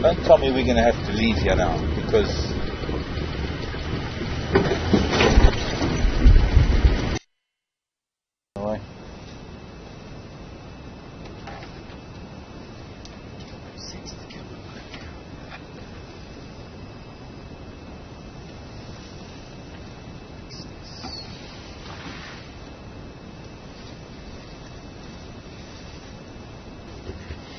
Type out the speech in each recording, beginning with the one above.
Don't tell me we're going to have to leave here now, because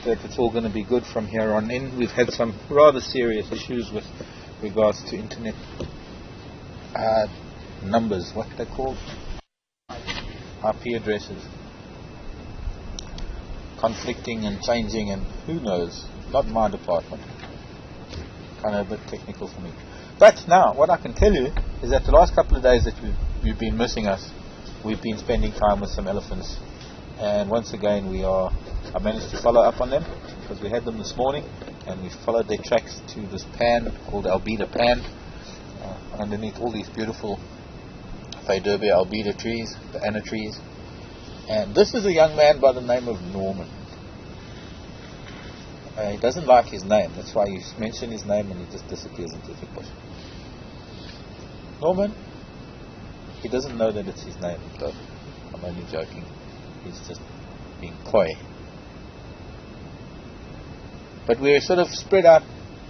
that it's all going to be good from here on in. We've had some rather serious issues with regards to internet numbers, what they're called, IP addresses, conflicting and changing, and who knows, not my department, kind of a bit technical for me. But now what I can tell you is that the last couple of days that you've been missing us, we've been spending time with some elephants, and once again I managed to follow up on them, because we had them this morning, and we followed their tracks to this pan called Albida Pan, underneath all these beautiful Thornybush Albida trees, the Anna trees. And this is a young man by the name of Norman. He doesn't like his name, that's why you mention his name and he just disappears into the bush. Norman, he doesn't know that it's his name, though. I'm only joking. He's just being coy. But we're sort of spread out.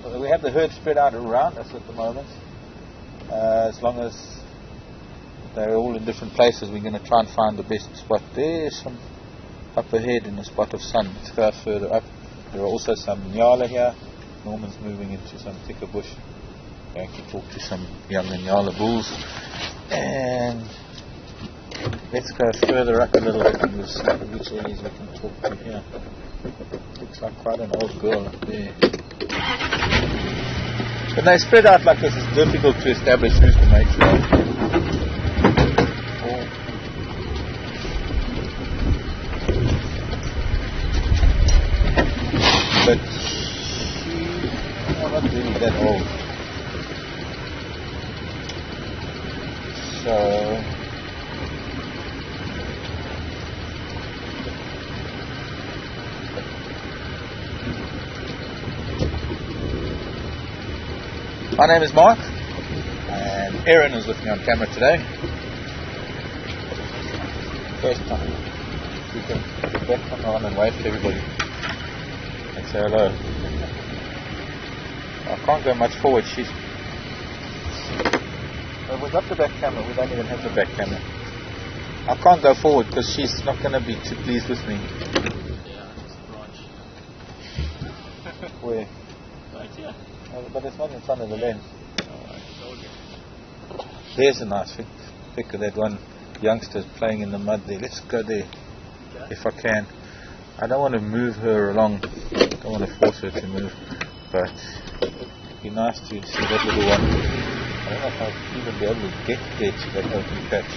We have the herd spread out around us at the moment. As long as they're all in different places, we're going to try and find the best spot. There's some up ahead in a spot of sun. Let's go further up. There are also some nyala here. Norman's moving into some thicker bush. Going to talk to some young nyala bulls. And let's go further up a little bit and we'll see which areas we can talk to here. Looks like quite an old girl up there. When they spread out like this, it's difficult to establish who's the matriarch. But she's not really that old. So my name is Mark, and Aaron is with me on camera today. First time. You can put the back camera on and wave to everybody and say hello. I can't go much forward. She's. We've got the back camera. We don't even have the back camera. I can't go forward because she's not going to be too pleased with me. Yeah, it's a branch. Where? Right here. But it's not in front of the lens. Oh, I told you. There's a nice pic of that one youngster playing in the mud there. Let's go there, okay, if I can. I don't want to move her along. I don't want to force her to move. But it'd be nice to see that little one. I don't know if I'll even be able to get there to that open patch.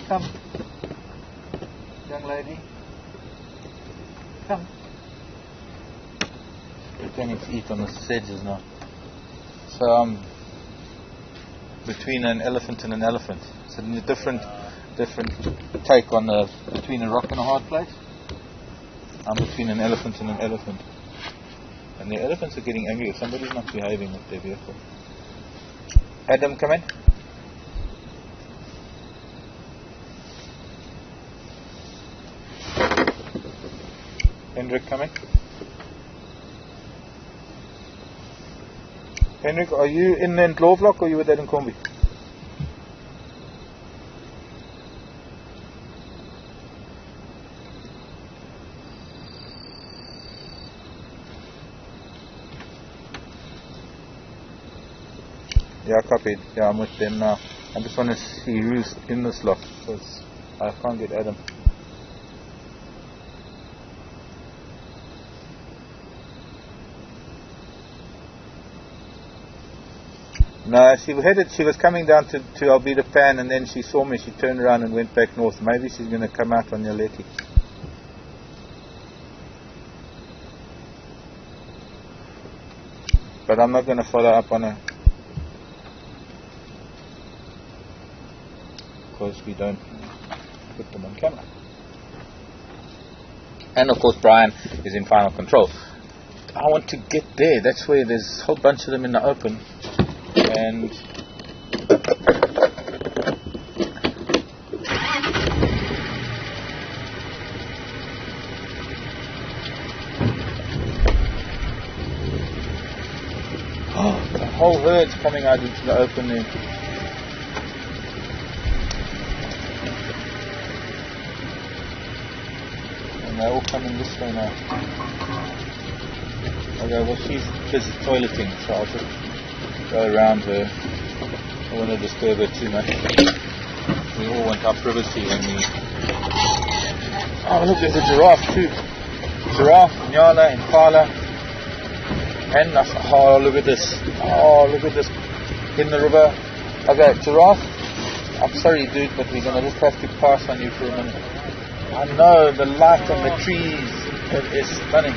Come, young lady. Come. We're going to eat on the sedges now. So I'm between an elephant and an elephant. It's a different take on between a rock and a hard place. I'm between an elephant and an elephant. And the elephants are getting angry if somebody's not behaving with their vehicle. Adam, come in. Hendrik, come in. Hendrik, are you in the Ndlovlok or are you with that in Kombi? Yeah, copied. Yeah, I'm with them now. I just want to see who's in this lot because I can't get Adam. No, she was coming down to Albida Pan, and then she saw me, she turned around and went back north. Maybe she's going to come out on Yaleti. But I'm not going to follow up on her. because we don't put them on camera. And of course Brian is in final control. I want to get there. That's where there's a whole bunch of them in the open. And the whole herd's coming out into the open there. And they're all coming this way now. Okay, well she's busy toileting, so I'll just go around her. I don't want to disturb her too much. We all want our privacy when we... Oh look, there's a giraffe too. Giraffe, Nyala, Impala. And oh, look at this. Oh, look at this. In the river. Okay, giraffe. I'm sorry dude, but we're going to just have to pass on you for a minute. I know, the light on the trees, it is stunning.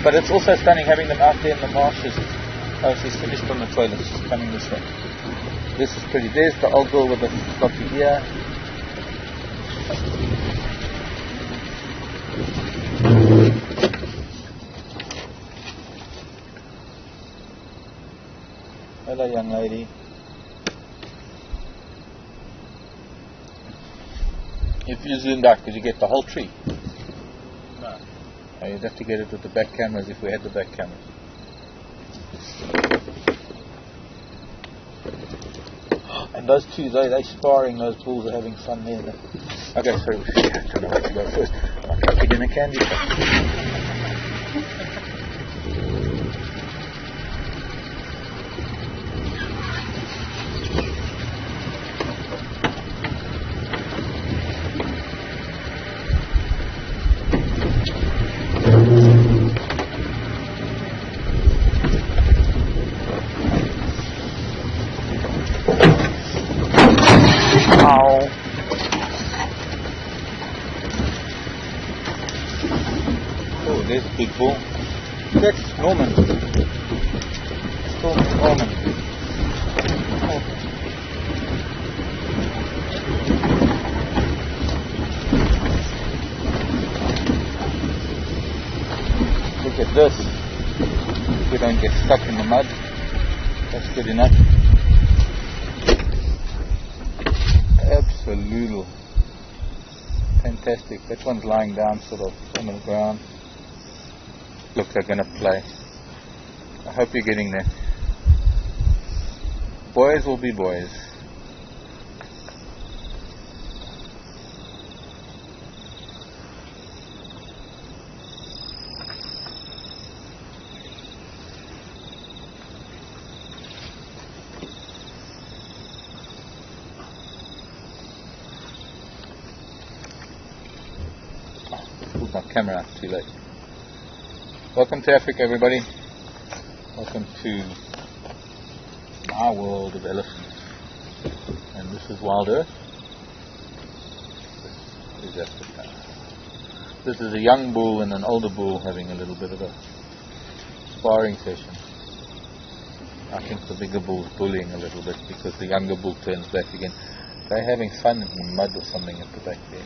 But it's also stunning having them out there in the marshes. Oh, she's finished on the toilet. She's coming this way. This is pretty. There's the old girl with the floppy ear. Hello, young lady. If you zoomed out, could you get the whole tree? No. Oh, you'd have to get it with the back cameras if we had the back cameras. And those two, they're sparring, those bulls are having fun there. Okay, sorry, I don't know what to go first. I'll take it in a candy shop. Oh, there's a big bull. That's Norman. Norman. Oh. Look at this. We don't get stuck in the mud. That's good enough. Absolutely. Fantastic. That one's lying down sort of on the ground. Look, they're going to play. I hope you're getting there. Boys will be boys. Pulled my camera out too late. Welcome to Africa, everybody. Welcome to my world of elephants. And this is Wild Earth. This is Africa. This is a young bull and an older bull having a little bit of a sparring session. I think the bigger bull's bullying a little bit because the younger bull turns back again. They're having fun in the mud or something at the back there.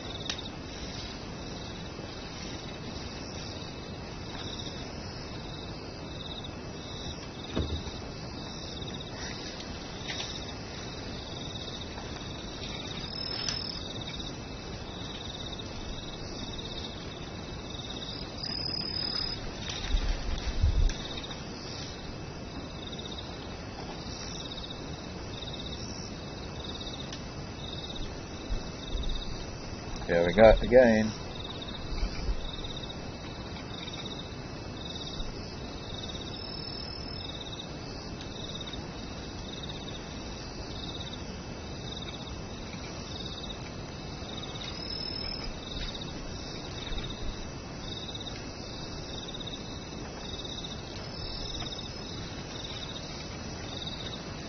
Here we go again.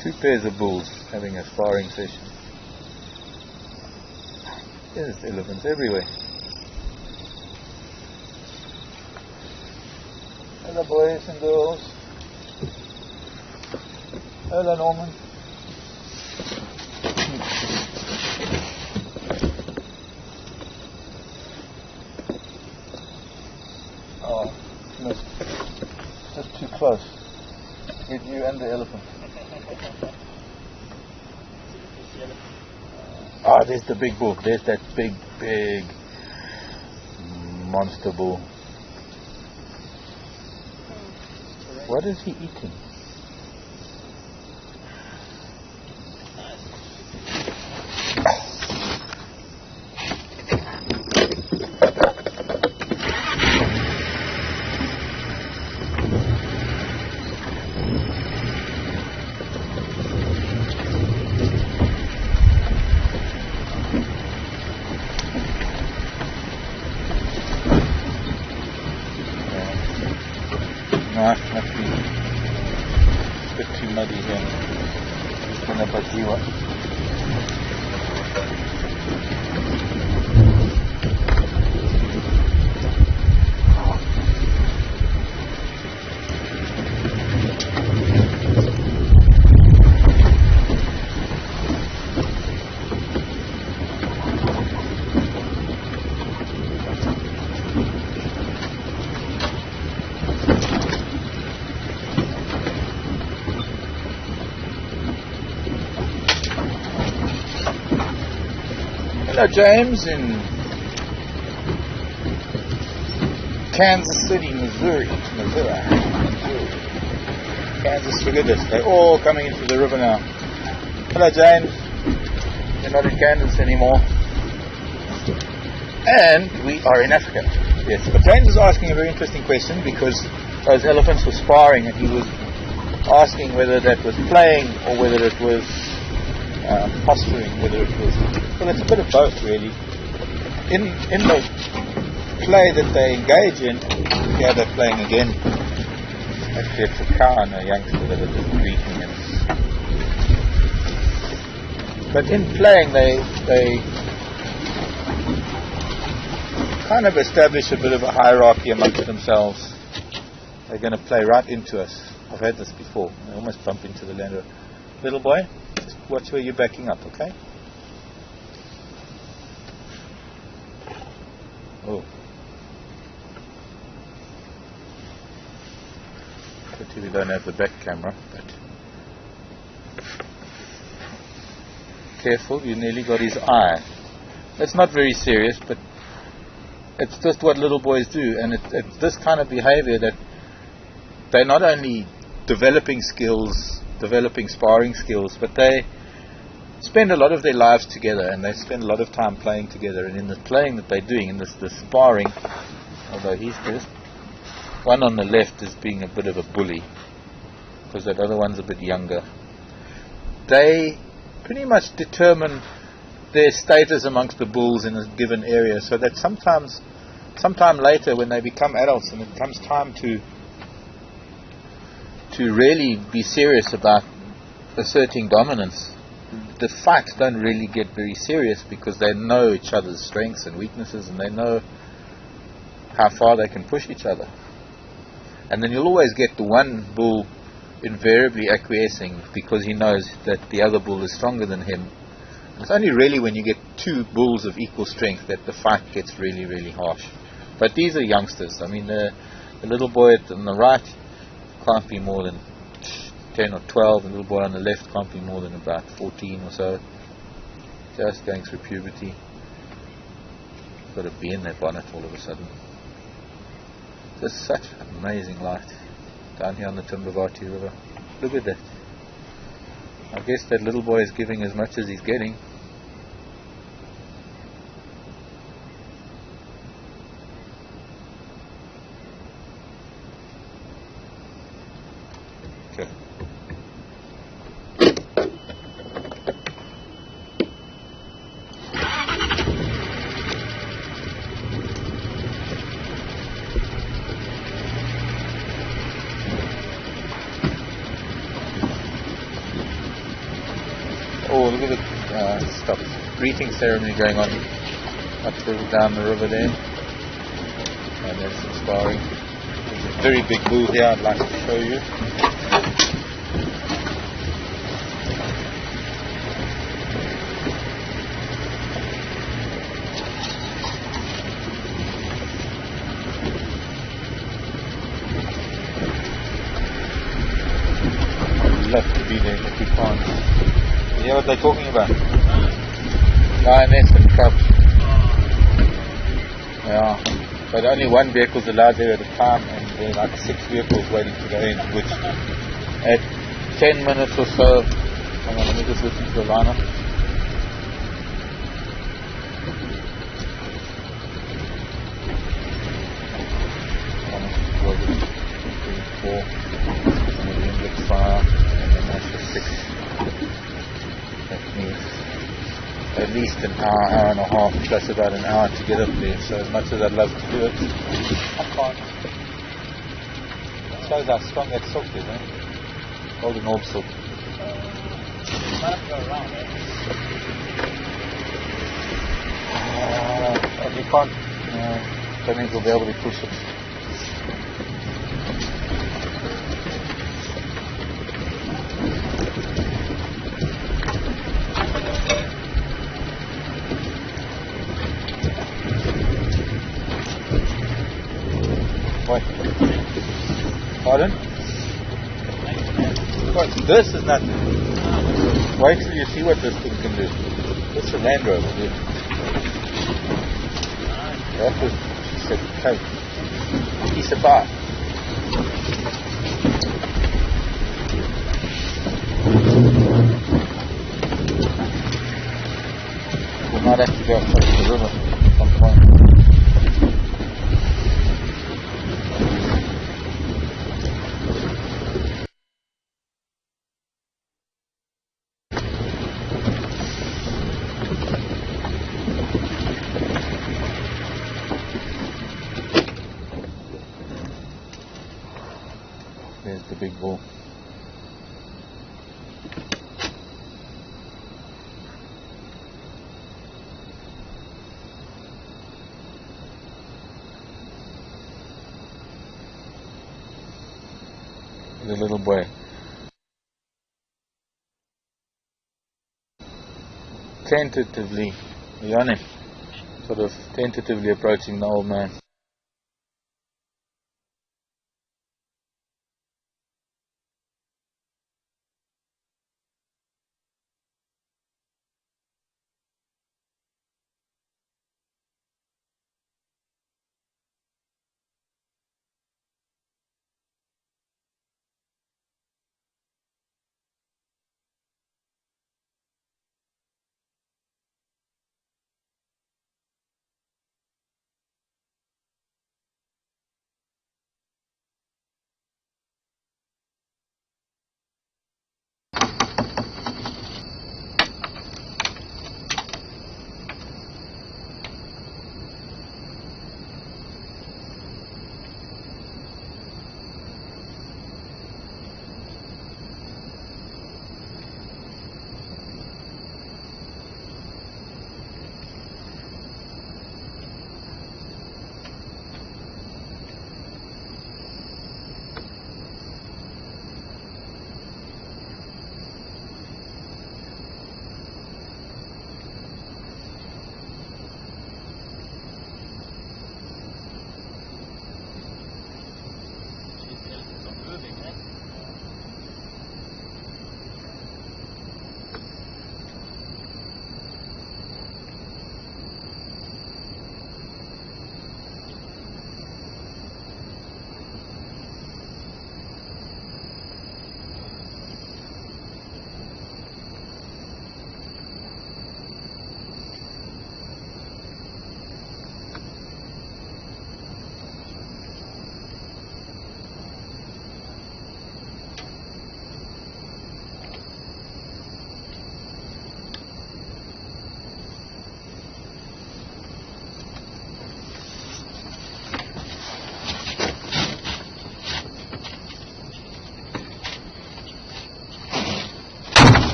Two pairs of bulls having a sparring session. There's elephants everywhere. Hello boys and girls. Hello Norman. missed. Just too close. Get you and the elephant. Ah, there's the big bull. There's that big monster bull. What is he eating? No, must be a bit too muddy here. Just gonna put you up. Hello, James, in Kansas City, Missouri. Kansas, look at this. They're all coming into the river now. Hello, James. You're not in Kansas anymore. And we are in Africa. Yes, but James is asking a very interesting question because those elephants were sparring and he was asking whether that was playing or whether it was posturing, whether it was... Well, it's a bit of both, really. In the play that they engage in, yeah, they're playing again. Actually, it's a cow and a youngster that are just greeting it. But in playing, they kind of establish a bit of a hierarchy amongst themselves. They're going to play right into us. I've had this before. They almost bump into the lander. Little boy, just watch where you're backing up, okay? Oh. Pity we don't have the back camera, but careful, you nearly got his eye. It's not very serious, but it's just what little boys do, and it's this kind of behavior that they're not only developing skills, developing sparring skills, but they spend a lot of their lives together and they spend a lot of time playing together, and in the playing that they're doing, in this sparring, although he's just one on the left is being a bit of a bully because that other one's a bit younger, they pretty much determine their status amongst the bulls in a given area, so that sometime later when they become adults and it comes time to really be serious about asserting dominance, the fights don't really get very serious because they know each other's strengths and weaknesses and they know how far they can push each other. And then you'll always get the one bull invariably acquiescing because he knows that the other bull is stronger than him. And it's only really when you get two bulls of equal strength that the fight gets really, really harsh. But these are youngsters. I mean, the little boy on the right can't be more than 10 or 12, and the little boy on the left can't be more than about 14 or so, just going through puberty. Got a bee in their bonnet all of a sudden. Just such amazing light down here on the Timbavati River. Look at that. I guess that little boy is giving as much as he's getting. Oh, look at the greeting ceremony going on up down the river there. And there's some sparring. There's a very big bull here I'd like to show you. be there, but we can't. You hear what they're talking about? Lioness and cubs. Yeah, but only one vehicle is allowed there at a time, and there are like 6 vehicles waiting to go in, which at 10 minutes or so. Hang on, let me just listen to the liner. Four, and the inlet fire, and then that's the 6. That means at least an hour, hour and a half, plus about an hour to get up there. So as much as I'd love to do it, I can't. It shows how strong that silk is, eh? Golden orb silk. And you can't, that means we'll be able to push it. What? Pardon? What? This is nothing. Wait till you see what this thing can do. This is a Land Rover, dude. That was a piece of bar. We might have to go across the river at some point. There's the big bull. The little boy. Tentatively, yawning, sort of tentatively approaching the old man.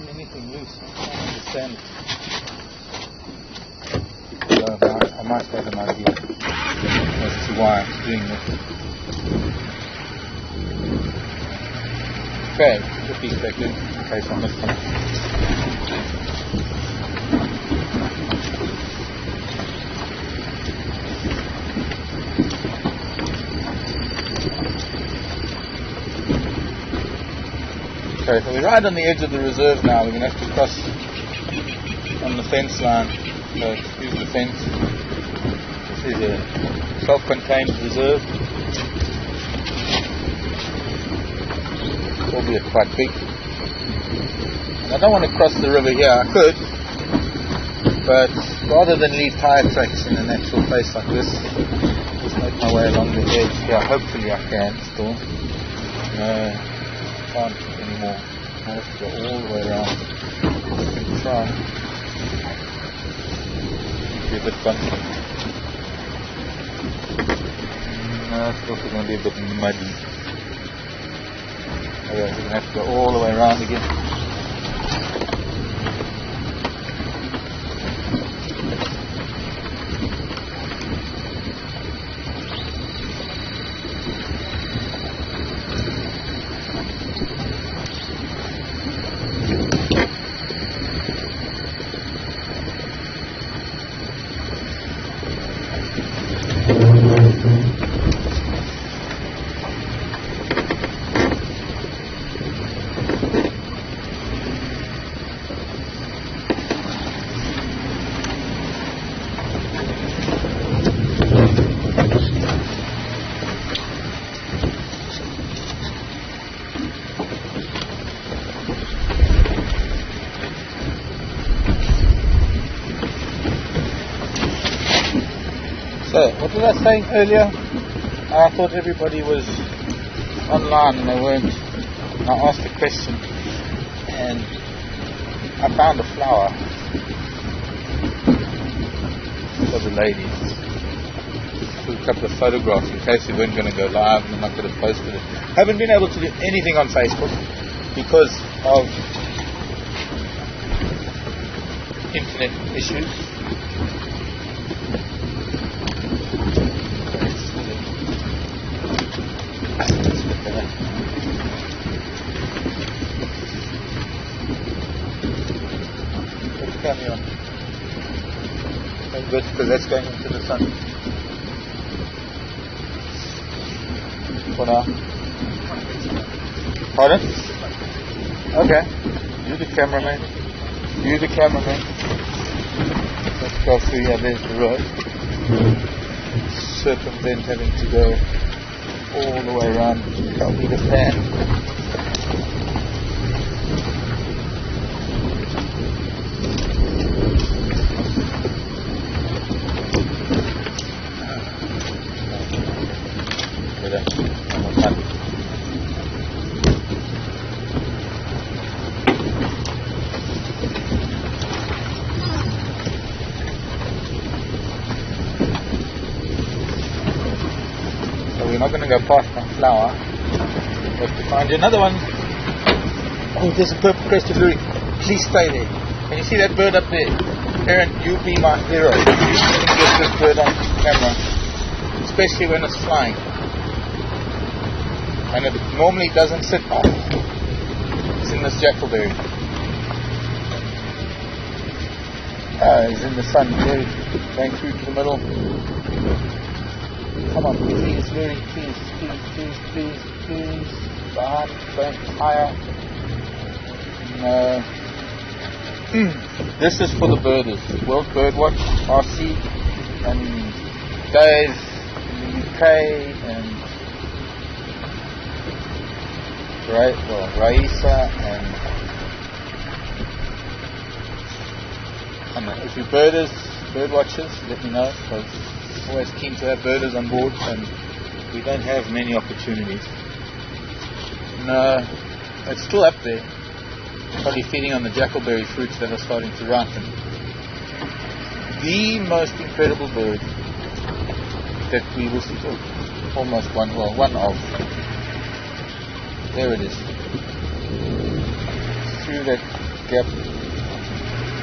Anything loose, I don't understand. So I might have an idea as to why I'm doing this. Okay, just be second in case I miss something. Okay, so we're right on the edge of the reserve now. We're going to have to cross on the fence line. So excuse the fence. This is a self-contained reserve. Albeit quite big. And I don't want to cross the river here. I could, but rather than leave tire tracks in an actual place like this, just make my way along the edge. Yeah, hopefully I can still. No, can't anymore. I have to go all the way around. I can try. It'll be a bit bumpy. No, it's also going to be a bit muddy. Okay, we're going to have to go all the way around again. So, what was I saying earlier? I thought everybody was online and they weren't. And I asked a question and I found a flower for the ladies. Took a couple of photographs in case we weren't going to go live and I could have posted it. Haven't been able to do anything on Facebook because of internet issues. Camera. Good, because that's going into the sun. For now. Pardon? Okay. You the cameraman. You the cameraman. Let's go through here. There's the road. Circumvent having to go all the way around. Tell me the plan. We're not going to go past that flower. We have to find another one. Oh, there's a purple crested lory. Please stay there. Can you see that bird up there? Aaron, you be my hero. You can get this bird on camera, especially when it's flying. And it normally doesn't sit. Oh, it's in this jackalberry. It's in the sun. There, going through to the middle. Come on, please, Larry, please, please, please, please, please. Behind, don't higher. No. This is for the birders. World Birdwatch, RC, and Dave in the UK, and Raisa, and if you're birders, bird watchers, let me know. Always keen to have birders on board, and we don't have many opportunities. No, it's still up there, probably feeding on the jackalberry fruits that are starting to ripen. The most incredible bird that we will see, almost one of. There it is, through that gap,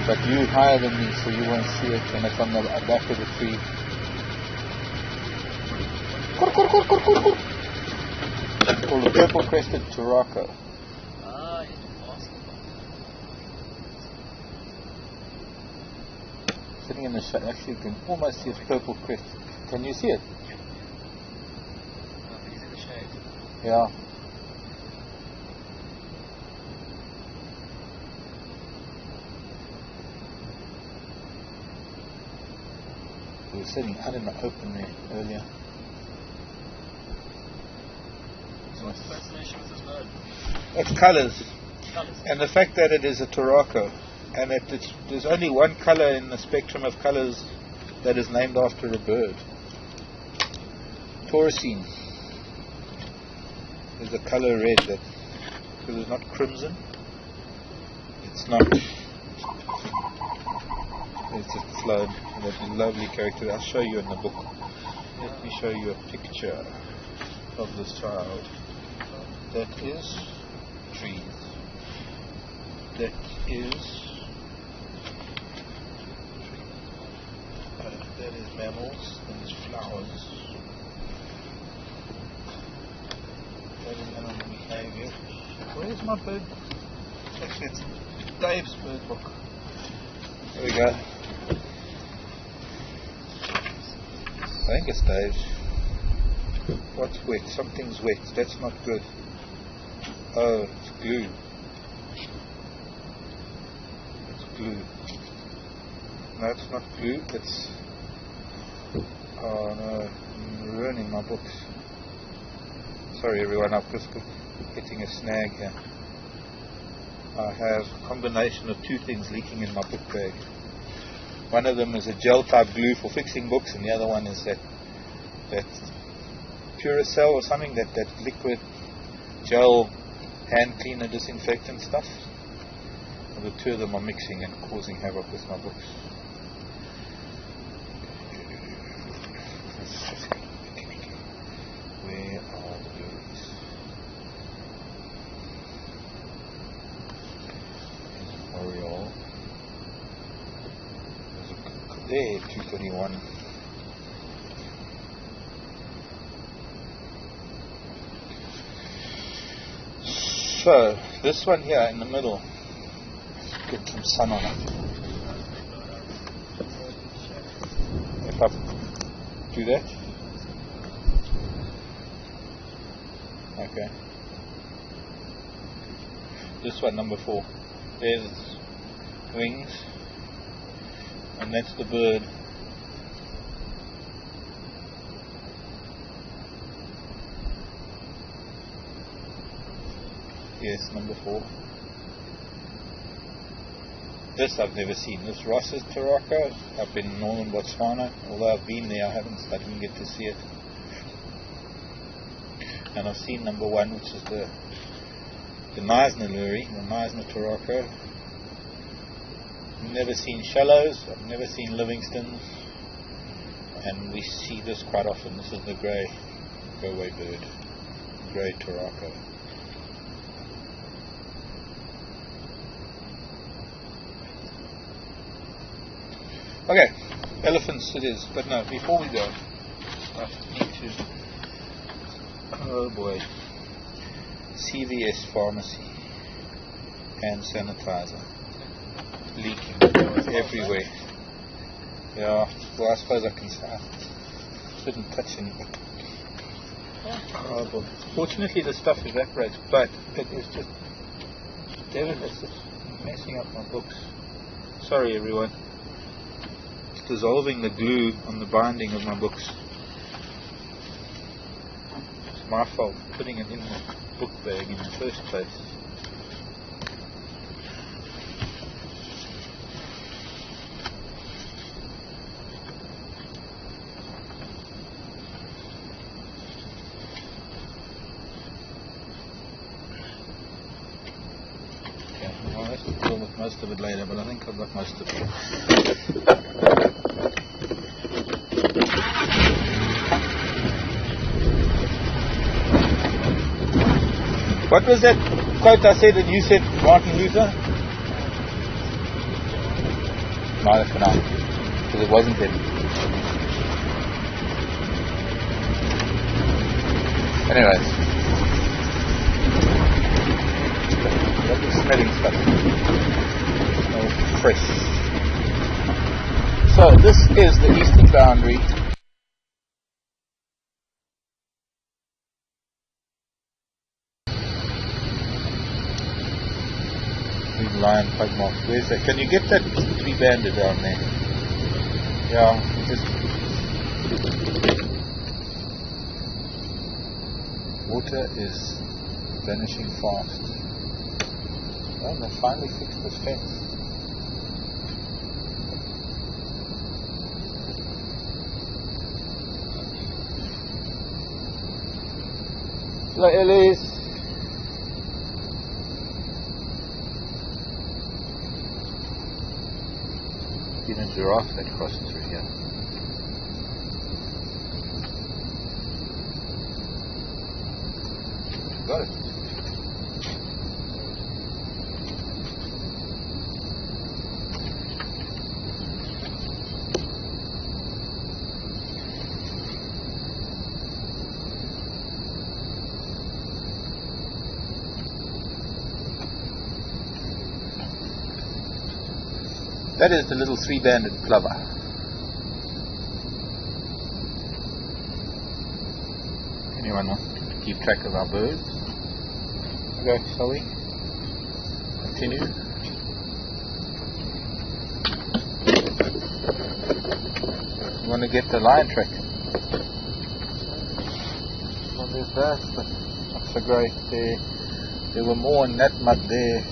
but you higher than me, so you won't see it, and it's on the back of the tree. It's called the purple crested Turako. Ah, yes, awesome. Sitting in the shade, actually you can almost see its purple crest. Can you see it? He's in the shade. Yeah. We were sitting out in the open there earlier. So what's the fascination with this bird? It's colours. Colours. And the fact that it is a Turaco, and there's only one colour in the spectrum of colours that is named after a bird. Taurusine is the colour red, that because it's not crimson, it's not. It's just flowed. That lovely character. I'll show you in the book. Let me show you a picture of this child. That is trees. That is that is mammals. That is flowers. That is animal behavior. Where's my bird? Actually, it's Dave's bird book. There we go. I think it's Dave's. What's wet? Something's wet. That's not good. Oh, it's glue. It's glue. No, it's not glue. It's... Oh no, I'm ruining my books. Sorry everyone, I'm just hitting a snag here. I have a combination of two things leaking in my book bag. One of them is a gel type glue for fixing books, and the other one is that Puracell or something, that liquid gel hand cleaner disinfectant stuff. And the two of them are mixing and causing havoc with my books. Where are the blueberries? There's an Oriole. There's a 221. So, this one here in the middle, let's get some sun on it. If I do that, okay. This one, number 4, there's wings, and that's the bird. Yes, number 4. This I've never seen. This Ross's Turaco up in northern Botswana. Although I've been there, I didn't get to see it. And I've seen number 1, which is the Meisner Luri, the Meisner Turaco. I've never seen shallows. I've never seen Livingstons. And we see this quite often. This is the grey go-away bird, grey Turaco. Okay, elephants it is, but no, before we go, I need to, oh boy, CVS pharmacy, hand sanitizer, leaking everywhere. Yeah, well I suppose I can say, I shouldn't touch anything. Horrible. Fortunately the stuff evaporates, but it is just, it's just messing up my books. Sorry everyone. Dissolving the glue on the binding of my books. It's my fault for putting it in the book bag in the first place. Okay, I'll have to deal with most of it later, but I think I've got most of it. What was that quote I said and you said Martin Luther? Neither can I, because it wasn't him. Anyways, lovely smelling stuff. It smells fresh. So this is the eastern boundary. Lion pug marks. Where's that? Can you get that 3-bander down there? Yeah, just Water is vanishing fast. Oh, they finally fixed this fence. Hello, Elise. Been a giraffe that crossed through here. Got it. That is the little three-banded plover. Anyone want to keep track of our birds? Okay, shall we? Continue. You want to get the lion track? Well, there's that, but not so great there. There were more in that mud there.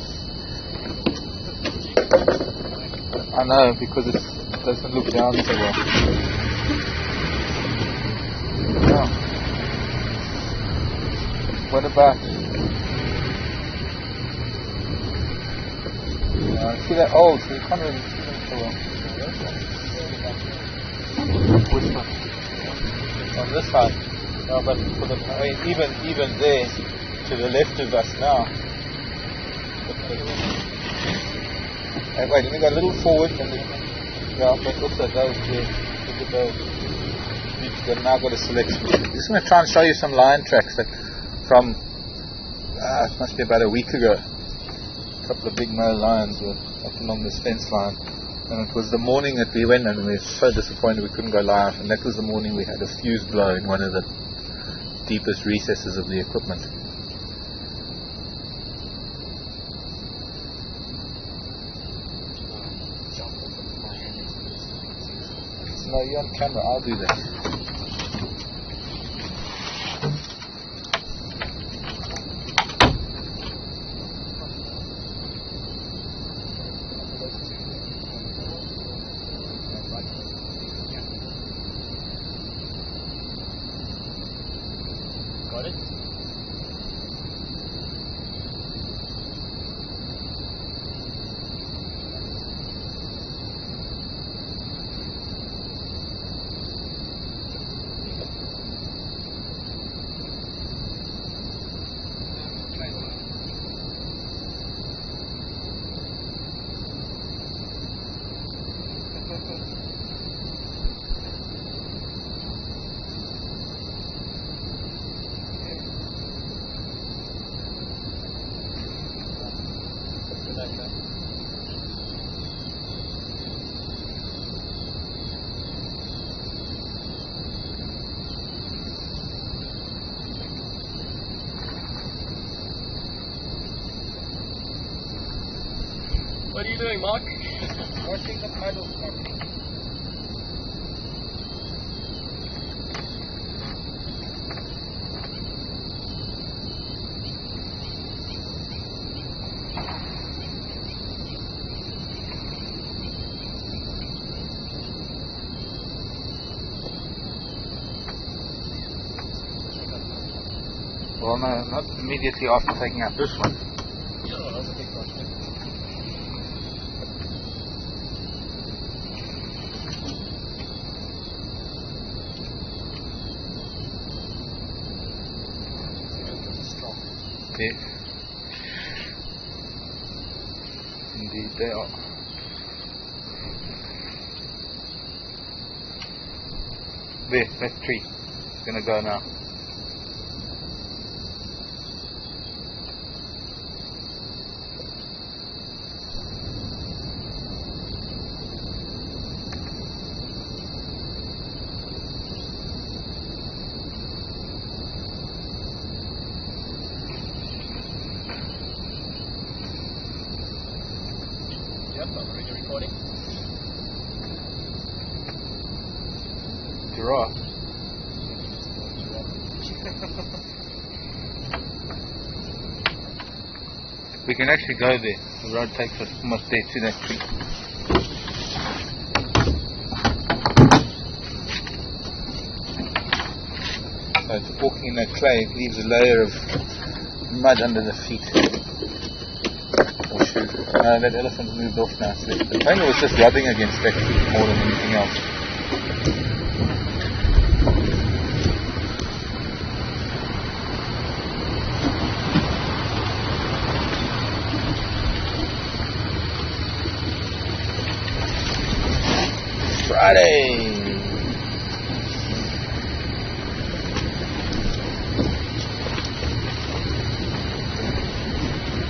I know, because it doesn't look down so well. Yeah. What about... see that old, so you can't really see them so well. Which one? On this side. No, but for the, I mean, even there, to the left of us now. Wait, let me go a little forward and then, yeah, but also those there. Look at those. You've now got a selection. I'm just going to try and show you some lion tracks that from, it must be about a week ago. A couple of big male lions were up along this fence line. And it was the morning that we went, and we were so disappointed we couldn't go live. And that was the morning we had a fuse blow in one of the deepest recesses of the equipment. No, you're on camera, I'll do that. Got it? What are you doing, Mark? Washing the paddles properly. Well, no, not immediately after taking out this one. Oh, that's a big one. Yes. Indeed they are. There, that tree. It's gonna go now. Yep, I'm already recording. giraffe. We can actually go there. The road takes us almost there to that tree. So it's walking in that clay, it leaves a layer of mud under the feet. Or shoe. That elephant moved off now. So I think it was just rubbing against that tree more than anything else. Friday!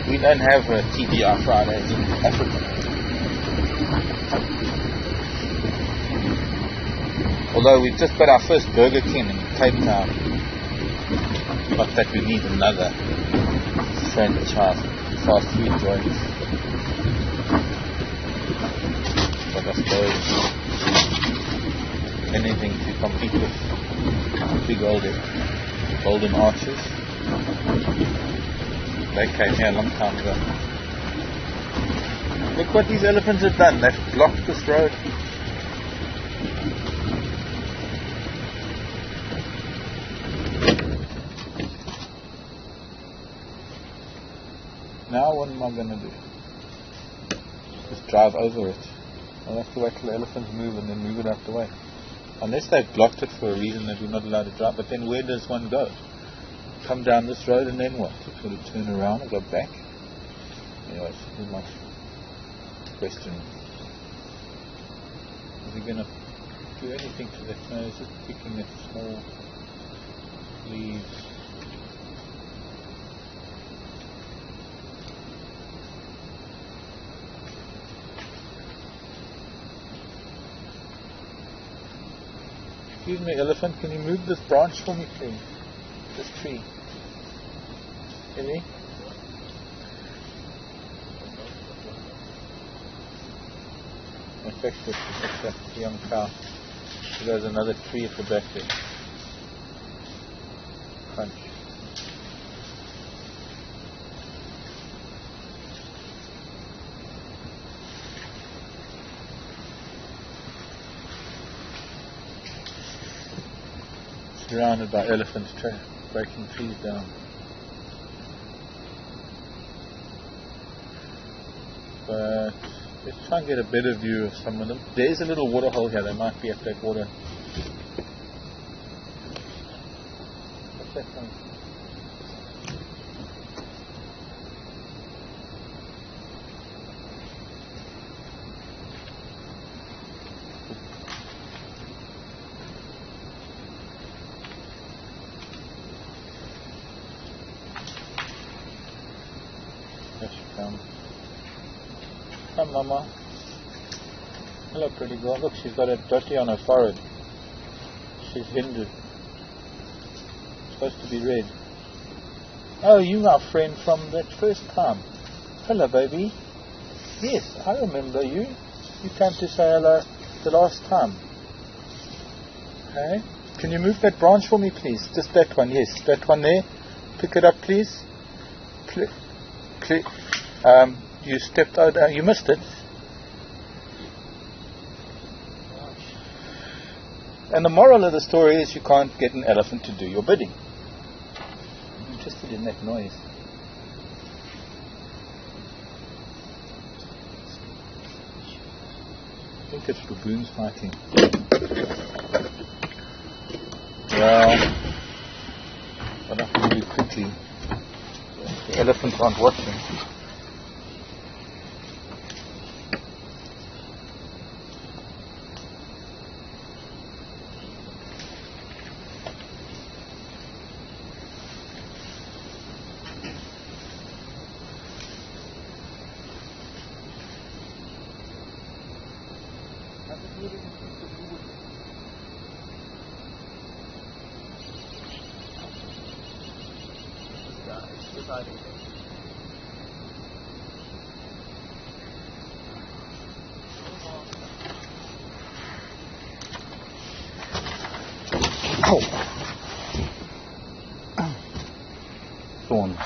We don't have a TGI Fridays in Africa. Although we've just got our first Burger King in Cape Town. Not that we need another franchise fast food joint. But I suppose anything to compete with big old golden arches. They came here a long time ago. Look what these elephants have done. They've blocked this road. Now what am I going to do? Just drive over it. I'll have to wait till the elephants move and then move it out the way. Unless they've blocked it for a reason that we're not allowed to drive. But then where does one go? Come down this road and then what? It's going to turn around and go back? Anyways, here's my question. Is he going to do anything to that? No, he's just picking that small leaves. Excuse me, elephant, can you move this branch for me, please? This tree. Any? In fact, it's a young cow. There's another tree at the back there. Crunch. Surrounded by elephants breaking trees down. But let's try and get a better view of some of them. There's a little water hole here. They might be at that water. What's that one? There she comes. Come, Mama. Hello, pretty girl. Look, she's got a dotty on her forehead. She's Hindu. It's supposed to be red. Oh, you our friend from that first time. Hello, baby. Yes, I remember you. You came to say hello the last time. Okay. Can you move that branch for me, please? Just that one, yes. That one there. Pick it up, please. You stepped out. You missed it. And the moral of the story is you can't get an elephant to do your bidding. I'm interested in that noise. I think it's baboons fighting. Well, what I can do quickly. The elephants aren't watching. Ow! Thorns.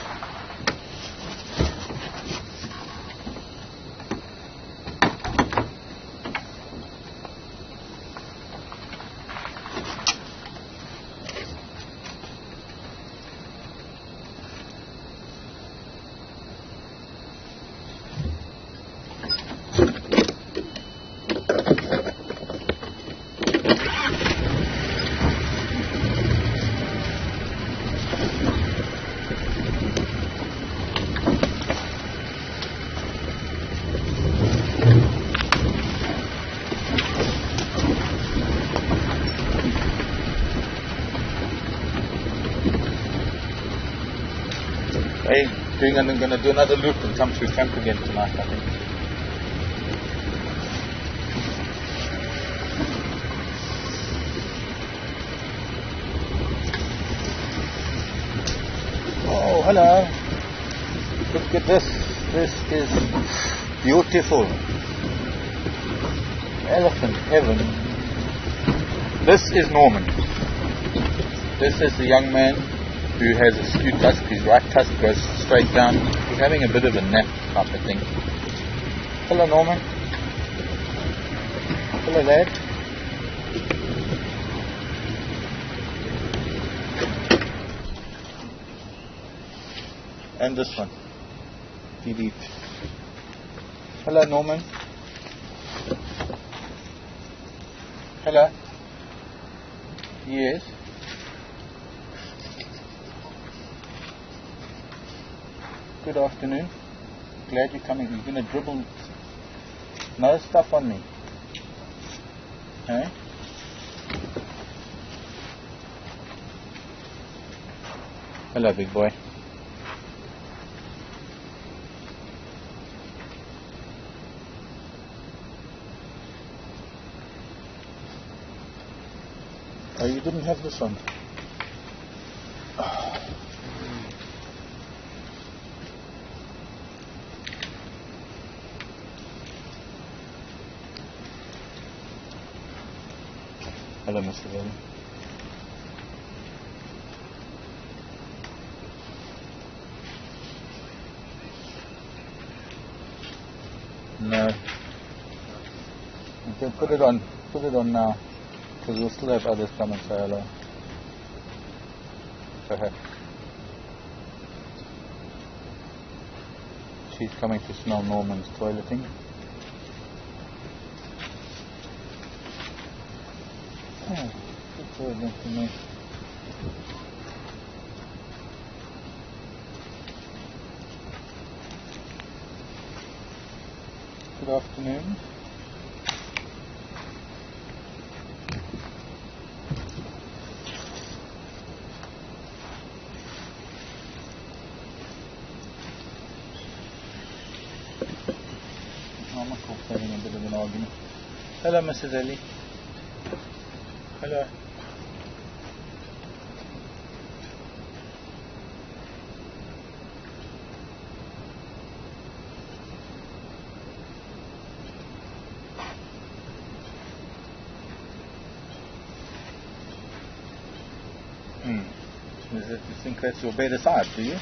I'm going to do another loop and come through camp again tonight, I think. Oh, hello. Look at this. This is beautiful. Elephant heaven. This is Norman. This is the young man who has a skew tusk. His right tusk goes straight down. He's having a bit of a nap type of thing. Hello, Norman. Hello, lad. And this one. Delete. Hello, Norman. Hello. Yes. Good afternoon. Glad you're coming. You're going to dribble no stuff on me. Hey? Hello, big boy. Oh, you didn't have this one. Hello, Mr. William. No. Okay, put it on now, because we'll still have others come and say hello. Perhaps. She's coming to smell Norman's toileting. Oh, good toilet for me. Good afternoon. Mama Cook's having a bit of an argument. Hello, Mrs. Ellie. Hello. You think that's your better side, do you?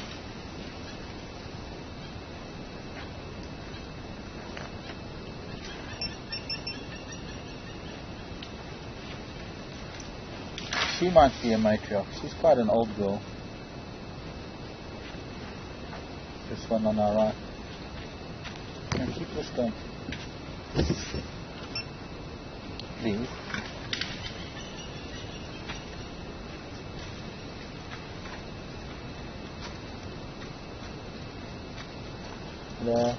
She might be a matriarch. She's quite an old girl. This one on our right. And keep this going. Please. Hello.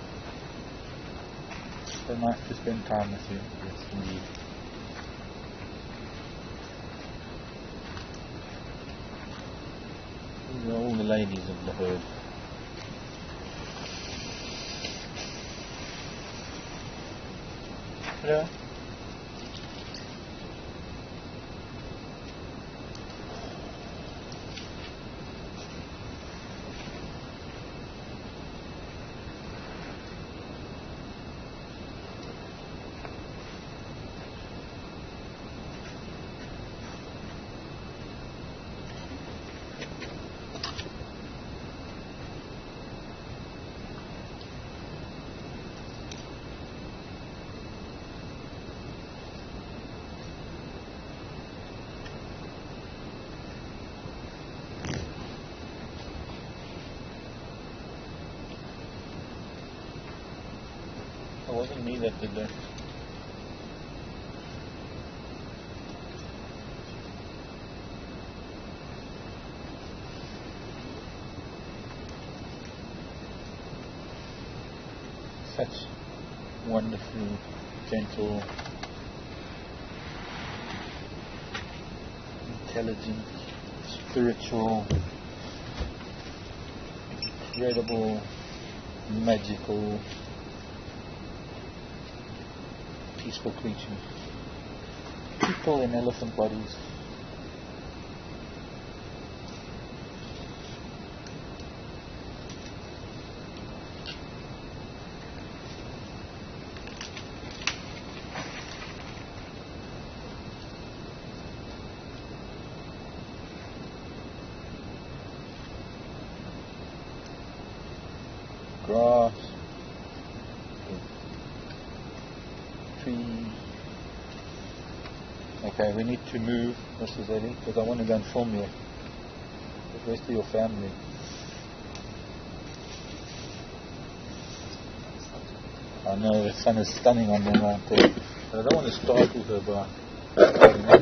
So nice to spend time with you. Yes, indeed. These are all the ladies of the herd. Hello. wasn't me that did that. Such wonderful, gentle, intelligent, spiritual, incredible, magical, peaceful creatures. People in elephant bodies. Grass, trees. Okay, we need to move, Mrs. Eddie, because I want to go and film you, the rest of your family. I know the sun is stunning on them right there, but I don't want to startle her by starting up.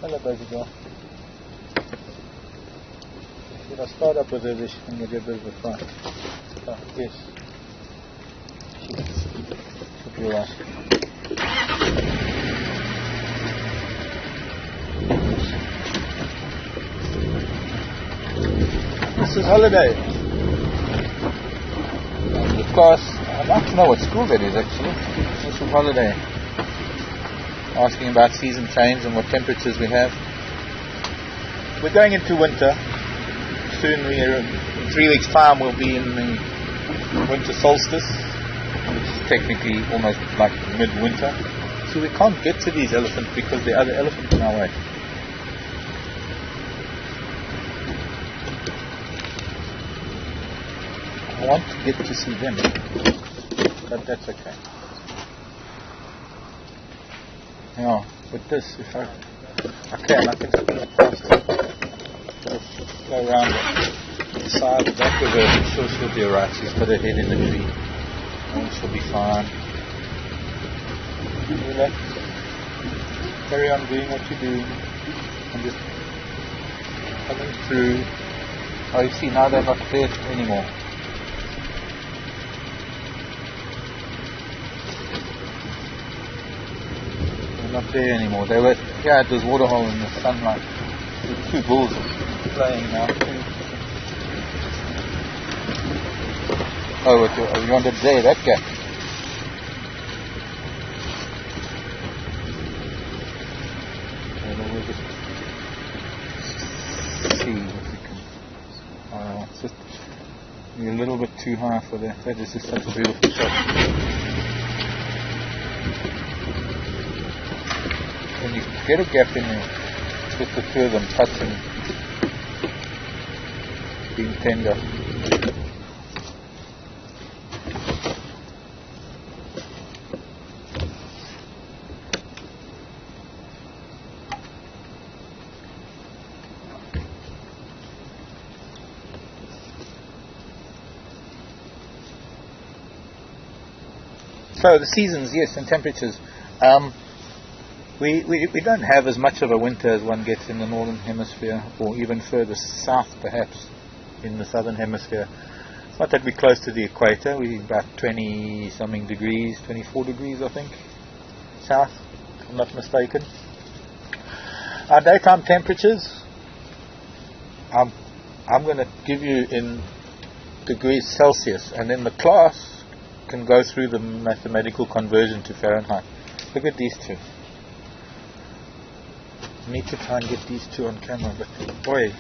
Hello, baby girl. Should I start up with her this and get a bit of a fight? Oh, yes. Should be alright. This is holiday. And of course, I'd like to know what school that is actually. This is holiday. Asking about season change and what temperatures we have. We're going into winter. Soon, in 3 weeks' time, we'll be in the winter solstice, which is technically almost like midwinter. So we can't get to these elephants because there are other elephants in our way. I want to get to see them, but that's okay. Yeah, with this, if I can spin it faster. Go around the side, the back of her, I'm sure she'll be alright. She's got her head in the tree. And she'll be fine. Relax. Carry on doing what you're doing. And just coming through. Oh, you see, now they're not there anymore. They're not there anymore. They were here at this waterhole in the sunlight. There's two bulls playing now. Oh, you wanted to say that guy? We'll just see if we can. It's just a little bit too high for that. That is just such a beautiful shot. When you get a gap in there, with the two of them touching, being tender. So the seasons, yes, and temperatures. We don't have as much of a winter as one gets in the northern hemisphere, or even further south perhaps in the southern hemisphere. It's not that we're close to the equator. We're about 20 something degrees, 24 degrees I think, south, if I'm not mistaken. Our daytime temperatures, I'm going to give you in degrees Celsius, and then the class can go through the mathematical conversion to Fahrenheit. Look at these two. I need to try and get these two on camera, but boy,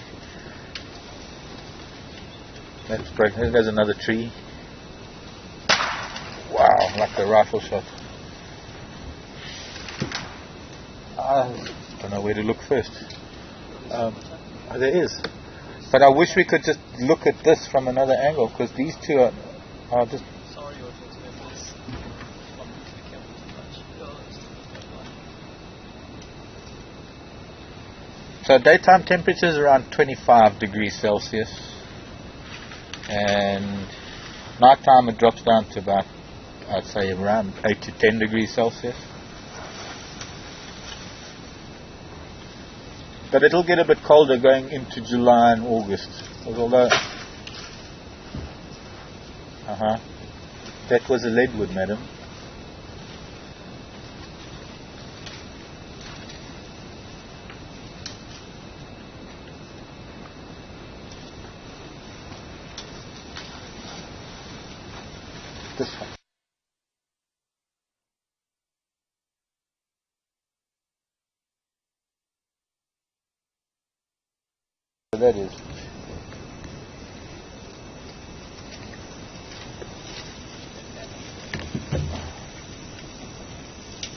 that's great. There goes another tree. Wow, like a rifle shot. I don't know where to look first. There is, but I wish we could just look at this from another angle, because these two are just. So daytime temperatures around 25 degrees Celsius. and night time it drops down to about, I'd say, around 8 to 10 degrees Celsius. But it'll get a bit colder going into July and August. Although, that was a leadwood, madam. This one. So that is.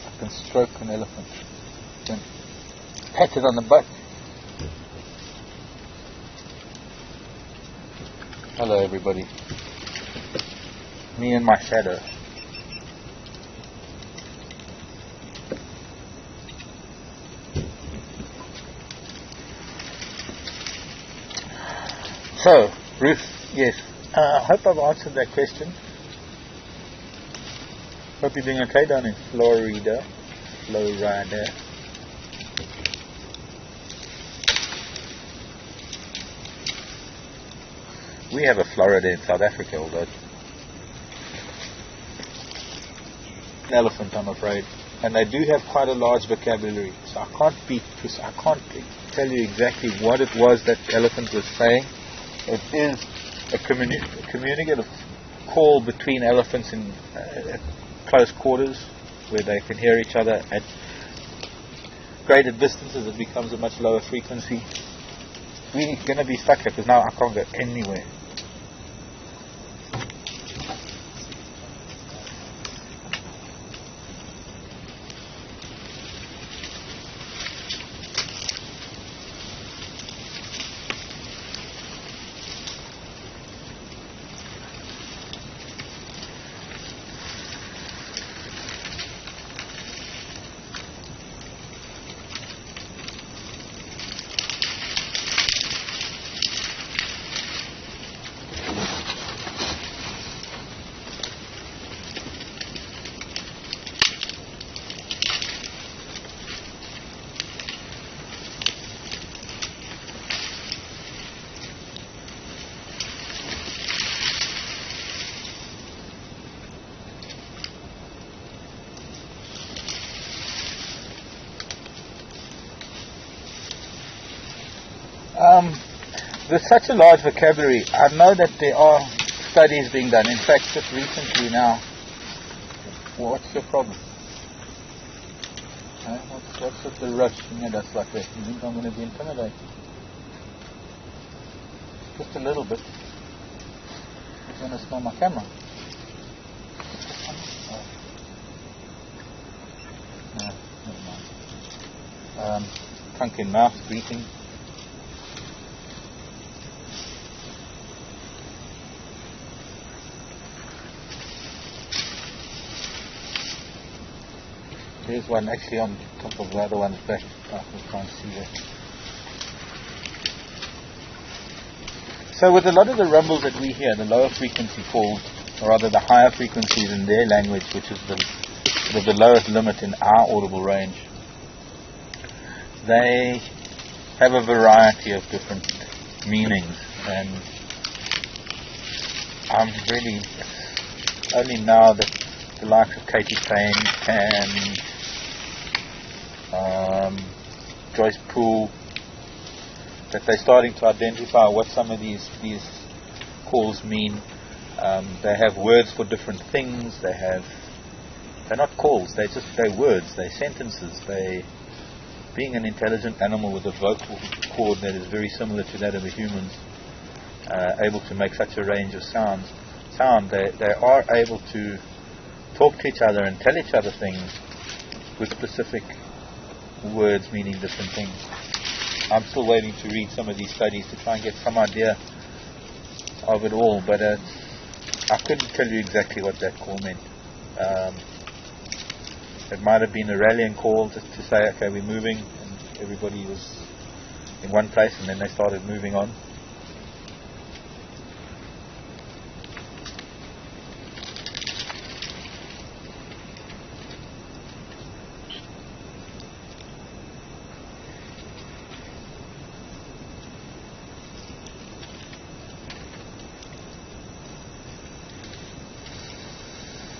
I can stroke an elephant. Then pat it on the butt. Hello, everybody. Me and my shadow. So, Ruth, yes. I hope I've answered that question. Hope you're doing okay down in Florida. We have a Florida in South Africa, although an elephant, I'm afraid, and they do have quite a large vocabulary. So I can't tell you exactly what it was that the elephant was saying. It is a communicative call between elephants in at close quarters, where they can hear each other. At greater distances, it becomes a much lower frequency. We're going to be stuck here because now I can't go anywhere. With such a large vocabulary, I know that there are studies being done. In fact, just recently now. What's your problem? What's with the rush? That's like that. You think I'm going to be intimidated? Just a little bit. You're going to smell my camera. No, never mind. Trunk in mouth, greeting. There's one actually on top of the other one's back. I can't see that. So with a lot of the rumbles that we hear, the lower frequency calls, or rather the higher frequencies in their language, which is the lowest limit in our audible range, they have a variety of different meanings, and I'm really only now that the likes of Katie Payne and Joyce Poole, that they're starting to identify what some of these calls mean. They have words for different things. They're not calls. They're words. They're sentences. Being an intelligent animal with a vocal cord that is very similar to that of the humans, able to make such a range of sound. They are able to talk to each other and tell each other things with specific words meaning different things. I'm still waiting to read some of these studies to try and get some idea of it all, but I couldn't tell you exactly what that call meant. It might have been a rallying call just to say, okay, we're moving, and everybody was in one place and then they started moving on.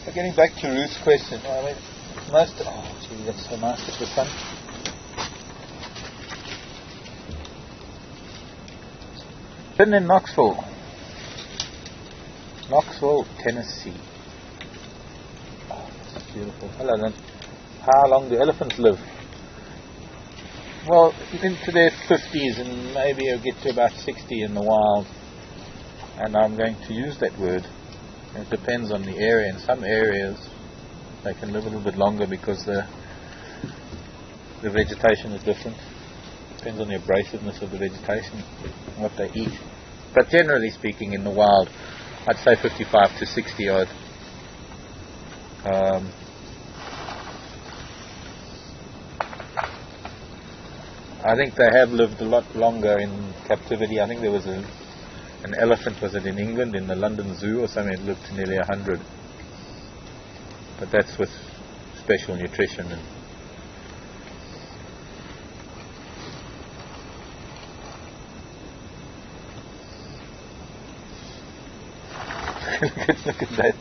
So getting back to Ruth's question, I mean, most, oh gee, that's so nice with the sun. Been in Knoxville, Tennessee. Oh, this is beautiful. Hello then. How long do elephants live? Well, into their 50s, and maybe it'll get to about 60 in the wild. And I'm going to use that word. It depends on the area. In some areas, they can live a little bit longer because the vegetation is different. Depends on the abrasiveness of the vegetation and what they eat. But generally speaking, in the wild, I'd say 55 to 60 odd. I think they have lived a lot longer in captivity. I think there was an elephant, was it in England, in the London Zoo or something, it lived to nearly 100. But that's with special nutrition. And look at that.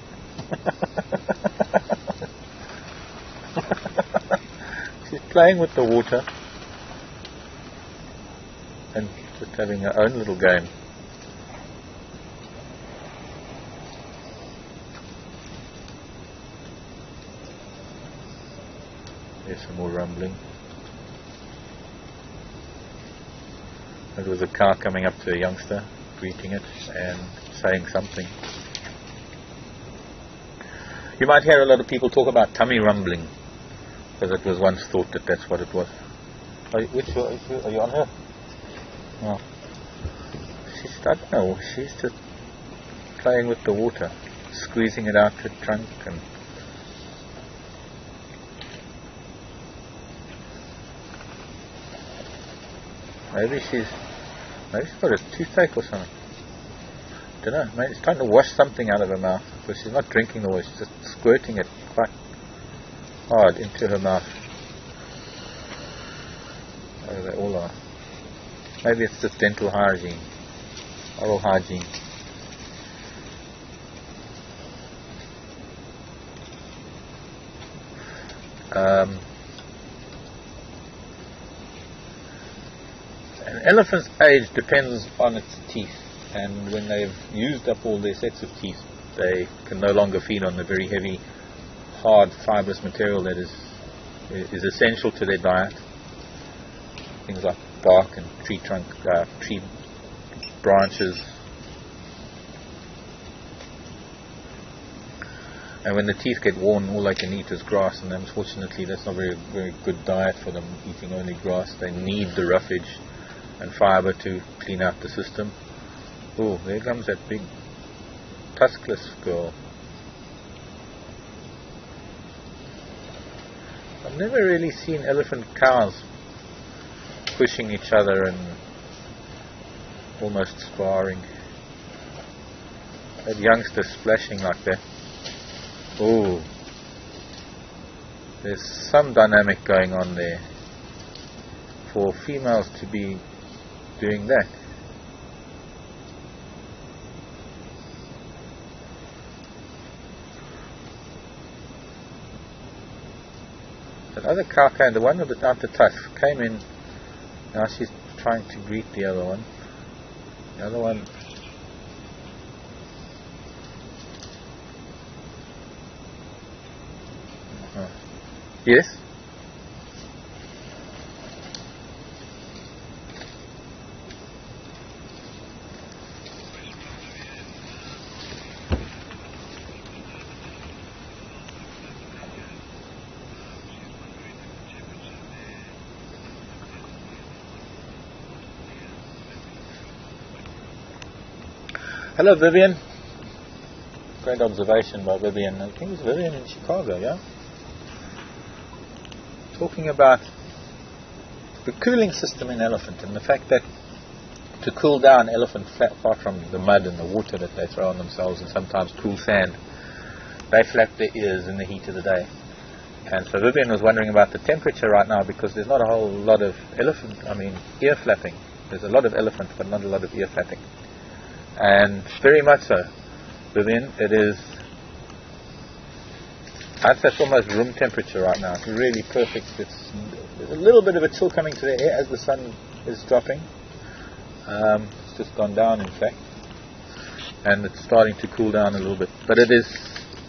She's playing with the water and just having her own little game. There's some more rumbling. There was a car coming up to a youngster, greeting it and saying something. You might hear a lot of people talk about tummy rumbling, because it was once thought that that's what it was. Are you on her? No. I don't know, she's just playing with the water, squeezing it out her trunk, and maybe she's got a toothache or something. Don't know, maybe she's trying to wash something out of her mouth, because she's not drinking the water, she's just squirting it quite hard into her mouth. Oh, they all are. Maybe it's just dental hygiene, oral hygiene. An elephant's age depends on its teeth, and when they've used up all their sets of teeth, they can no longer feed on the very heavy, hard, fibrous material that is essential to their diet. Things like bark and tree trunk, tree branches. And when the teeth get worn, all they can eat is grass, and unfortunately that's not very good diet for them, eating only grass. They need the roughage and fibre to clean out the system. Oh, there comes that big tuskless girl. I've never really seen elephant cows pushing each other and almost sparring. That youngster splashing like that. Oh, there's some dynamic going on there for females to be doing that. That other cow came, the one without the tusk, came in. Now she's trying to greet the other one. The other one. Yes? Hello, Vivian. Great observation by Vivian. I think it's Vivian in Chicago, yeah? Talking about the cooling system in elephant, and the fact that to cool down elephant, apart from the mud and the water that they throw on themselves and sometimes cool sand, they flap their ears in the heat of the day. And so Vivian was wondering about the temperature right now, because there's not a whole lot of ear flapping. There's a lot of elephant, but not a lot of ear flapping. And very much so, Vivian, it is I'd say it's almost room temperature right now. It's really perfect. There's a little bit of a chill coming to the air as the sun is dropping. It's just gone down, in fact, and it's starting to cool down a little bit. But it is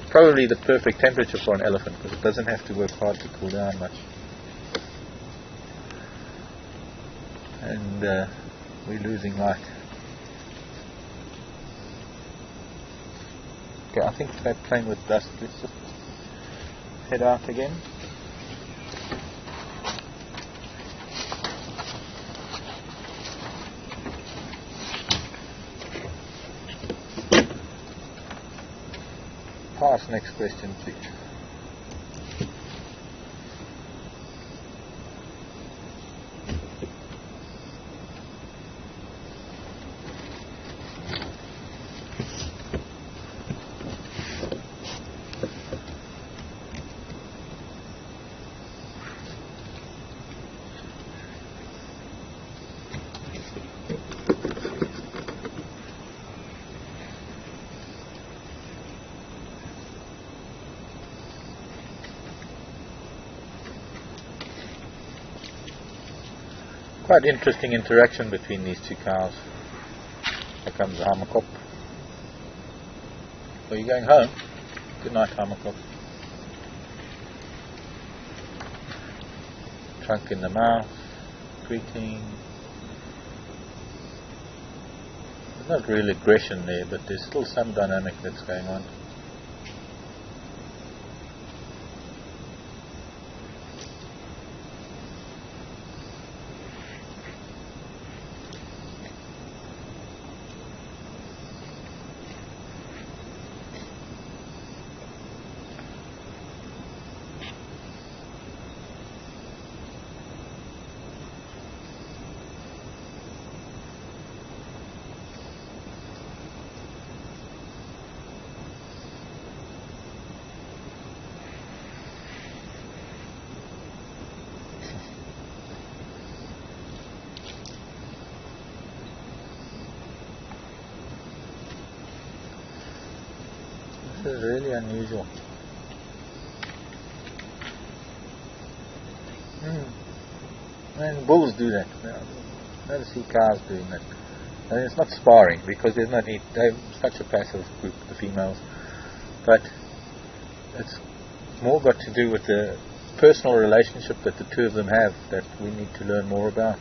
probably the perfect temperature for an elephant because it doesn't have to work hard to cool down much. And we're losing light. Okay, I think they're playing with dust. Let's just head out again. Pass next question, please. Quite interesting interaction between these two cows. Here comes the Hamakop. Are you going home? Good night, Hamakop. Trunk in the mouth, greeting. There's not real aggression there, but there's still some dynamic that's going on. This is really unusual. And bulls do that. I never see cows doing that. And it's not sparring because there's no need. They're such a passive group, the females. But it's more got to do with the personal relationship that the two of them have that we need to learn more about.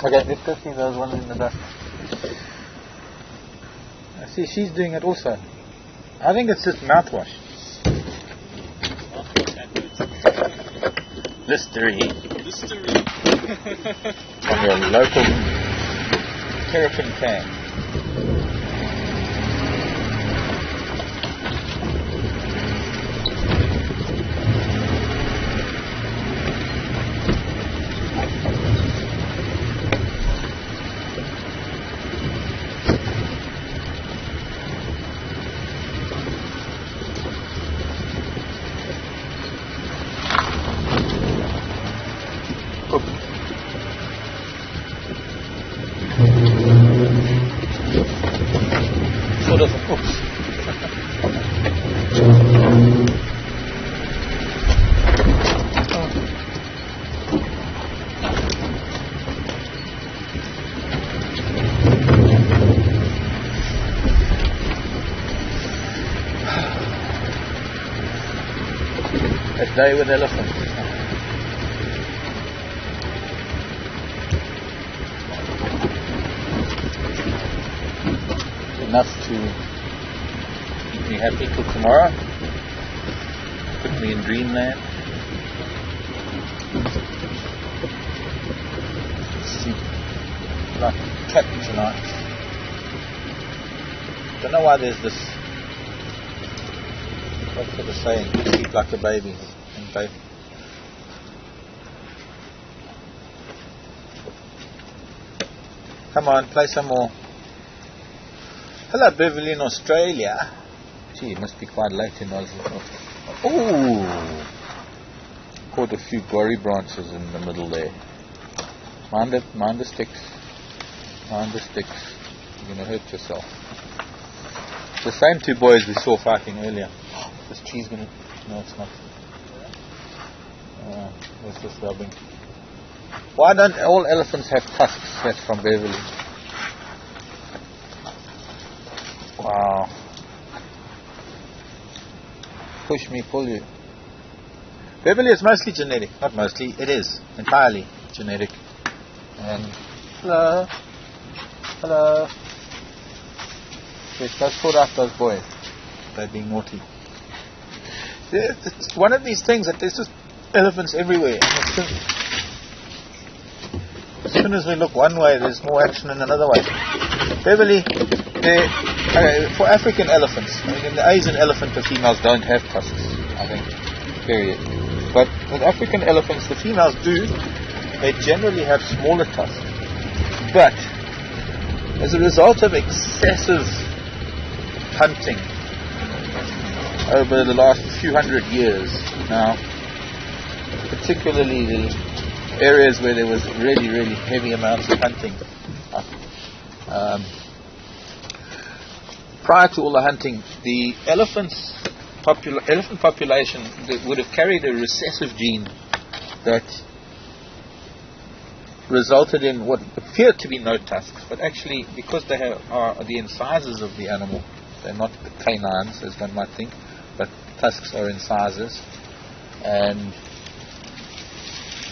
Okay, let's go see those ones in the dust. I see she's doing it also. I think it's just mouthwash. Listerine. From your local terrapin can. A day with elephants. Enough to keep me happy till tomorrow. Put me in dreamland. Sleep like a cat tonight. Don't know why there's this. What's the saying? Sleep like a baby. And come on, play some more. Hello, Beverly in Australia. Gee, it must be quite late in Oslo. Ooh! Caught a few gory branches in the middle there. Mind the sticks. Mind the sticks. You're going to hurt yourself. The same two boys we saw fighting earlier. This tree's going to... No, it's not. It's just rubbing. Why don't all elephants have tusks? That's from Beverly. Wow. Push me, pull you. Beverly is mostly genetic. Not mostly, it is. Entirely genetic. And... Hello. Hello. Yes, let's sort out those boys. They're being naughty. It's one of these things that there's just elephants everywhere. As soon as we look one way, there's more action in another way. Beverly, for African elephants, I mean, in the Asian elephant, the females don't have tusks, I think, period. But with African elephants, the females do. They generally have smaller tusks. But as a result of excessive hunting over the last few hundred years now, particularly the areas where there was really, really heavy amounts of hunting. Prior to all the hunting, the elephant population would have carried a recessive gene that resulted in what appeared to be no tusks, but actually, because they are the incisors of the animal, they're not the canines as one might think, but tusks are incisors, and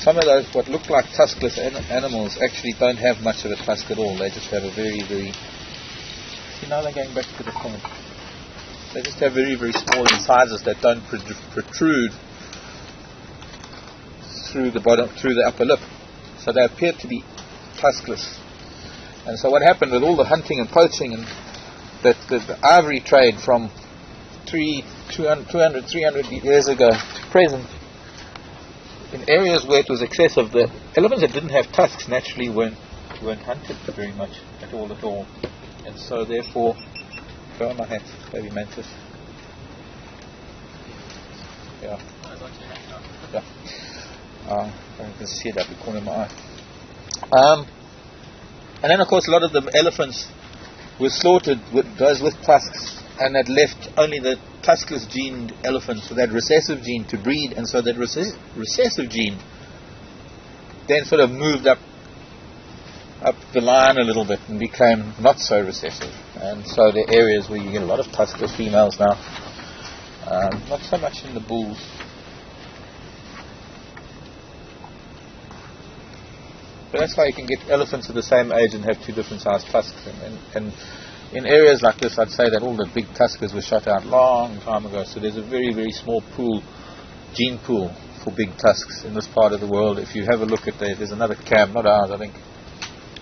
some of those what look like tuskless animals actually don't have much of a tusk at all. They just have a very, very... See, now they're going back to the point. They just have very, very small incisors that don't protrude through the bottom, through the upper lip. So they appear to be tuskless. And so what happened with all the hunting and poaching and the ivory trade from 200, 300 years ago to present, in areas where it was excessive, the elephants that didn't have tusks naturally weren't hunted very much at all. And so therefore, throw on my hat, baby mantis. Yeah. Yeah. I can see it up the corner of my eye. And then of course a lot of the elephants were slaughtered with those with tusks, and that left only the tuskless gened elephants with that recessive gene to breed, and so that recessive gene then sort of moved up the line a little bit and became not so recessive. And so the areas where you get a lot of tuskless females now, not so much in the bulls. But that's why you can get elephants of the same age and have two different sized tusks. And in areas like this, I'd say that all the big tuskers were shot out long time ago. So there's a very, very small gene pool for big tusks in this part of the world. If you have a look at there's another cam, not ours, I think.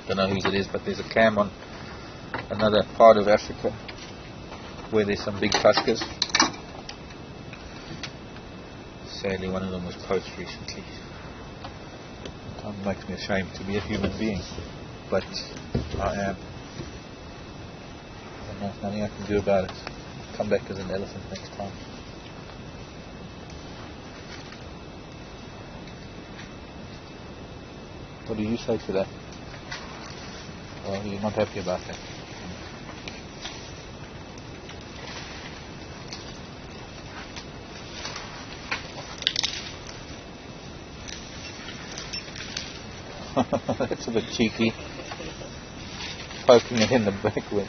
Don't know whose it is, but there's a cam on another part of Africa where there's some big tuskers. Sadly, one of them was poached recently. It makes me ashamed to be a human being, but I am. And there's nothing I can do about it. Come back as an elephant next time. What do you say to that? Well, you're not happy about that. That's a bit cheeky. Poking it in the back with.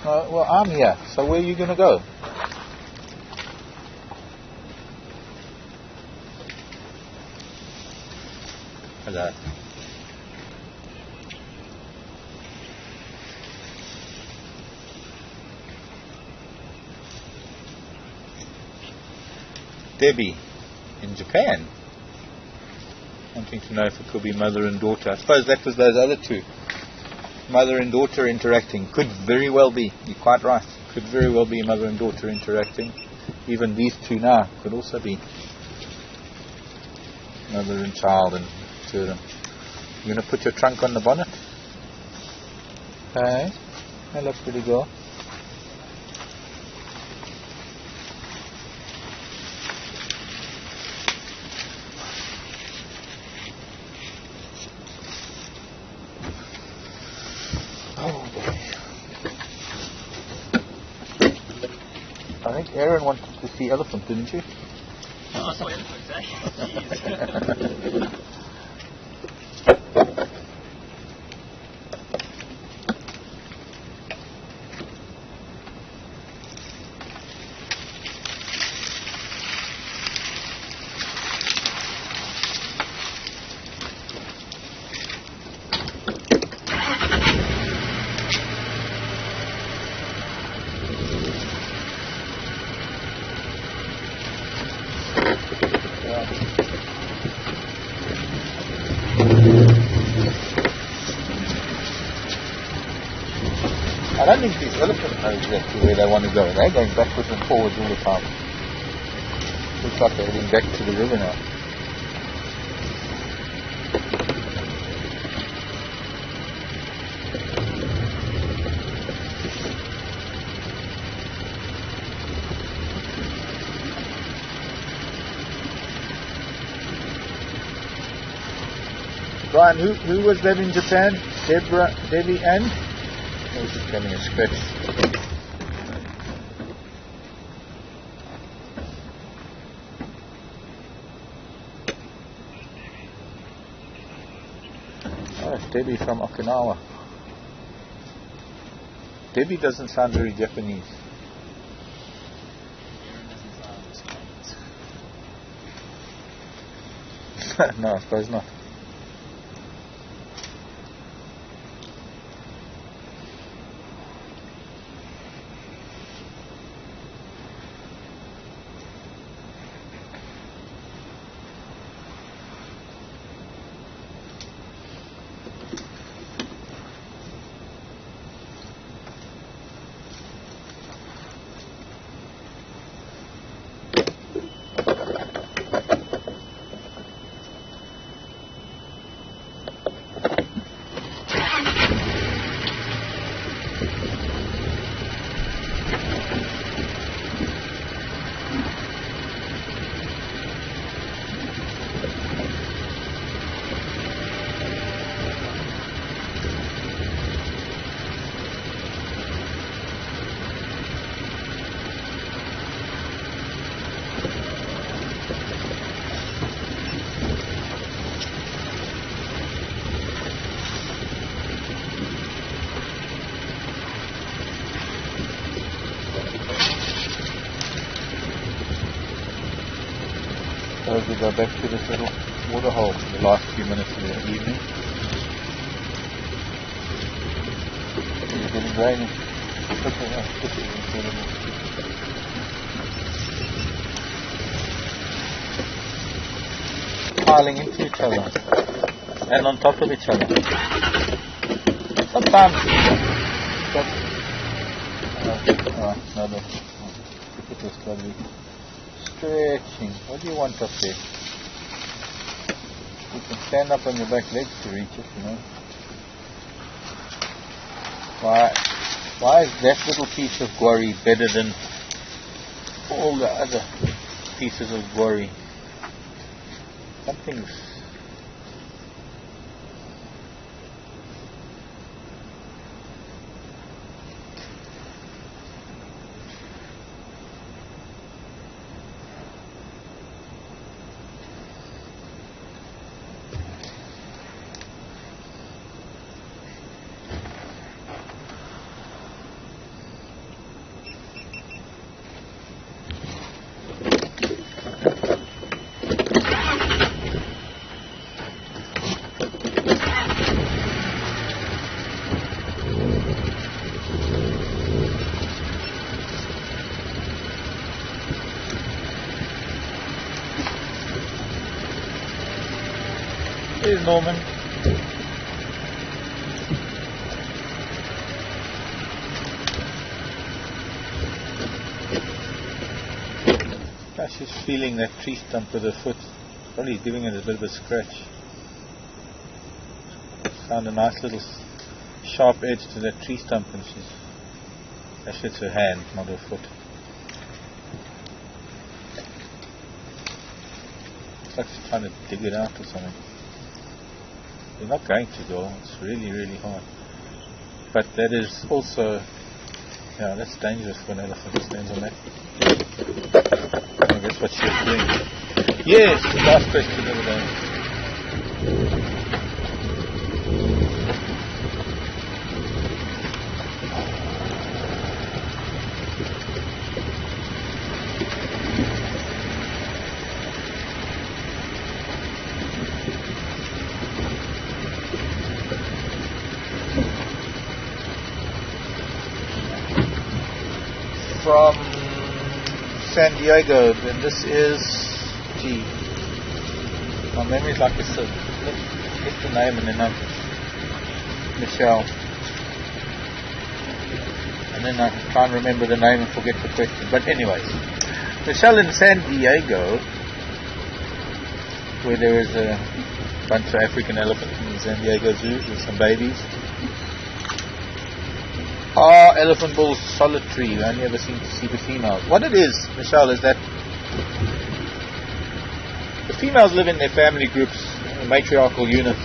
Well, I'm here, so where are you going to go? Hello. Debbie in Japan, wanting to know if it could be mother and daughter. I suppose that was those other two, mother and daughter interacting. Could very well be. You're quite right. Could very well be mother and daughter interacting. Even these two now could also be mother and child, and two of them. You're going to put your trunk on the bonnet? Okay. Hello, pretty girl. I think Aaron wanted to see elephant, didn't you? Oh, I saw elephants, eh? Jeez. I don't think these elephants know exactly where they want to go. They're going backwards and forwards all the time. Looks like they're heading back to the river now. Brian, who was that in Japan? Debbie and? Oh, she's getting a scratch. Oh, it's Debbie from Okinawa. Debbie doesn't sound very Japanese. No, I suppose not. So as we go back to this little water hole for the last few minutes of the evening. It's getting rainy. This is incredible. Piling into each other and on top of each other. Sometimes no, look at this lovely stretching. What do you want up there? You can stand up on your back legs to reach it, you know. Why is that little piece of guarri better than all the other pieces of guarri? Something's morning, Norman. She's feeling that tree stump with her foot. Probably giving it a bit of a scratch. Found a nice little sharp edge to that tree stump, and actually it's her hand, not her foot. It's like she's trying to dig it out or something. You're not going to, girl. It's really, really hard. But that is also, yeah, that's dangerous for an elephant. It stands on that. That's what she was doing. Yes, last question of the day. From San Diego, and this is, gee, my memory's like a sieve. Get the name and then Michelle, and then I try and remember the name and forget the question. But anyways, Michelle in San Diego, where there is a bunch of African elephants in the San Diego Zoo with some babies. Are elephant bulls solitary? You only ever seem to see the females. What it is, Michelle, is that the females live in their family groups, matriarchal units,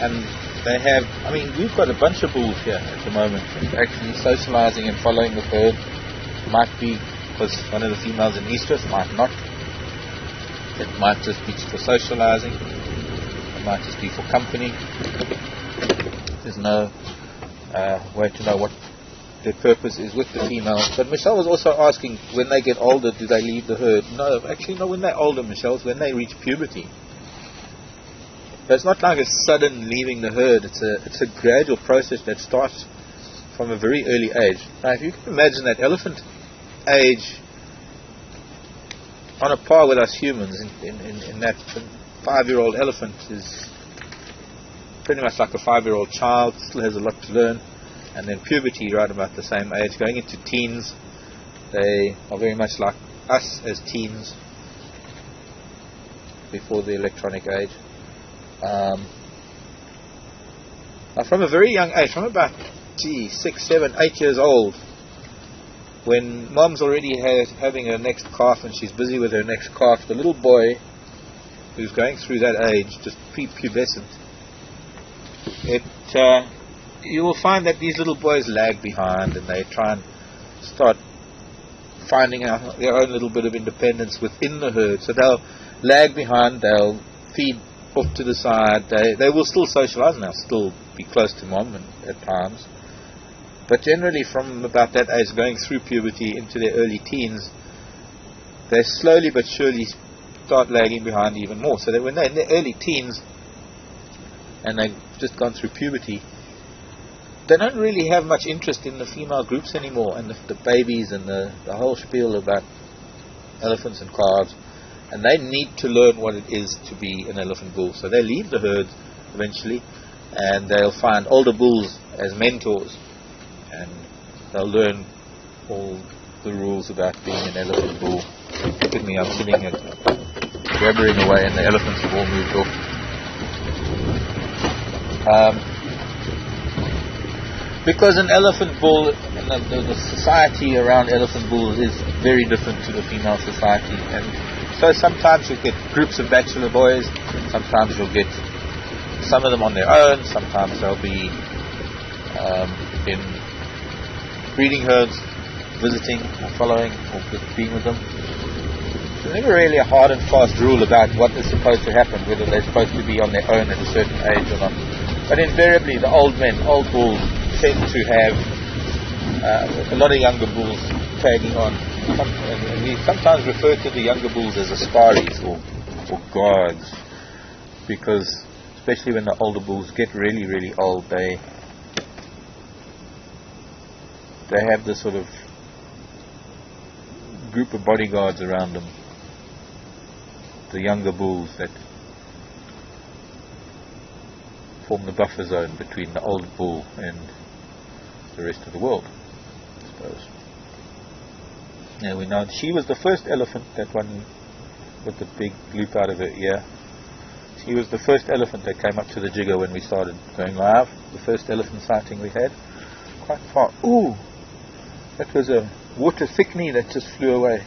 and they have, I mean, we've got a bunch of bulls here at the moment, actually socializing and following the herd. Might be because one of the females in estrus, might not. It might just be for socializing. It might just be for company. There's no way to know what their purpose is with the females. But Michelle was also asking, when they get older, do they leave the herd? No, actually not when they're older, Michelle. It's when they reach puberty. But it's not like a sudden leaving the herd. It's a gradual process that starts from a very early age. Now, if you can imagine that elephant age on a par with us humans, in that 5-year-old elephant is pretty much like a 5-year-old child, still has a lot to learn. And then puberty, right about the same age, going into teens, they are very much like us as teens before the electronic age. Now from a very young age, from about 6, 7, 8 years old, when mom's already having her next calf and she's busy with her next calf, the little boy who's going through that age, just prepubescent, you will find that these little boys lag behind, and they try and start finding out their own little bit of independence within the herd. So they'll lag behind, they'll feed off to the side, they will still socialize and they'll still be close to mom at times. But generally from about that age, going through puberty into their early teens, they slowly but surely start lagging behind even more. So that when they're in their early teens and they've just gone through puberty, they don't really have much interest in the female groups anymore, and the babies and the whole spiel about elephants and calves, and they need to learn what it is to be an elephant bull. So they leave the herd eventually, and they'll find older bulls as mentors, and they'll learn all the rules about being an elephant bull. Look at me, I'm sitting and jabbering away, and the elephants have all moved off. Because an elephant bull, and the society around elephant bulls is very different to the female society, and so sometimes you'll get groups of bachelor boys, sometimes you'll get some of them on their own, sometimes they'll be in breeding herds, visiting or following or being with them. There's never really a hard and fast rule about what is supposed to happen, whether they're supposed to be on their own at a certain age or not. But invariably the old bulls tend to have a lot of younger bulls tagging on, and we sometimes refer to the younger bulls as askaris or guards, because especially when the older bulls get really, really old, they have this sort of group of bodyguards around them, the younger bulls, that form the buffer zone between the old bull and the rest of the world, I suppose. Yeah, we know she was the first elephant, that one with the big loop out of her ear. She was the first elephant that came up to the jigger when we started going live. The first elephant sighting we had. Quite far. Ooh! That was a water thickney that just flew away.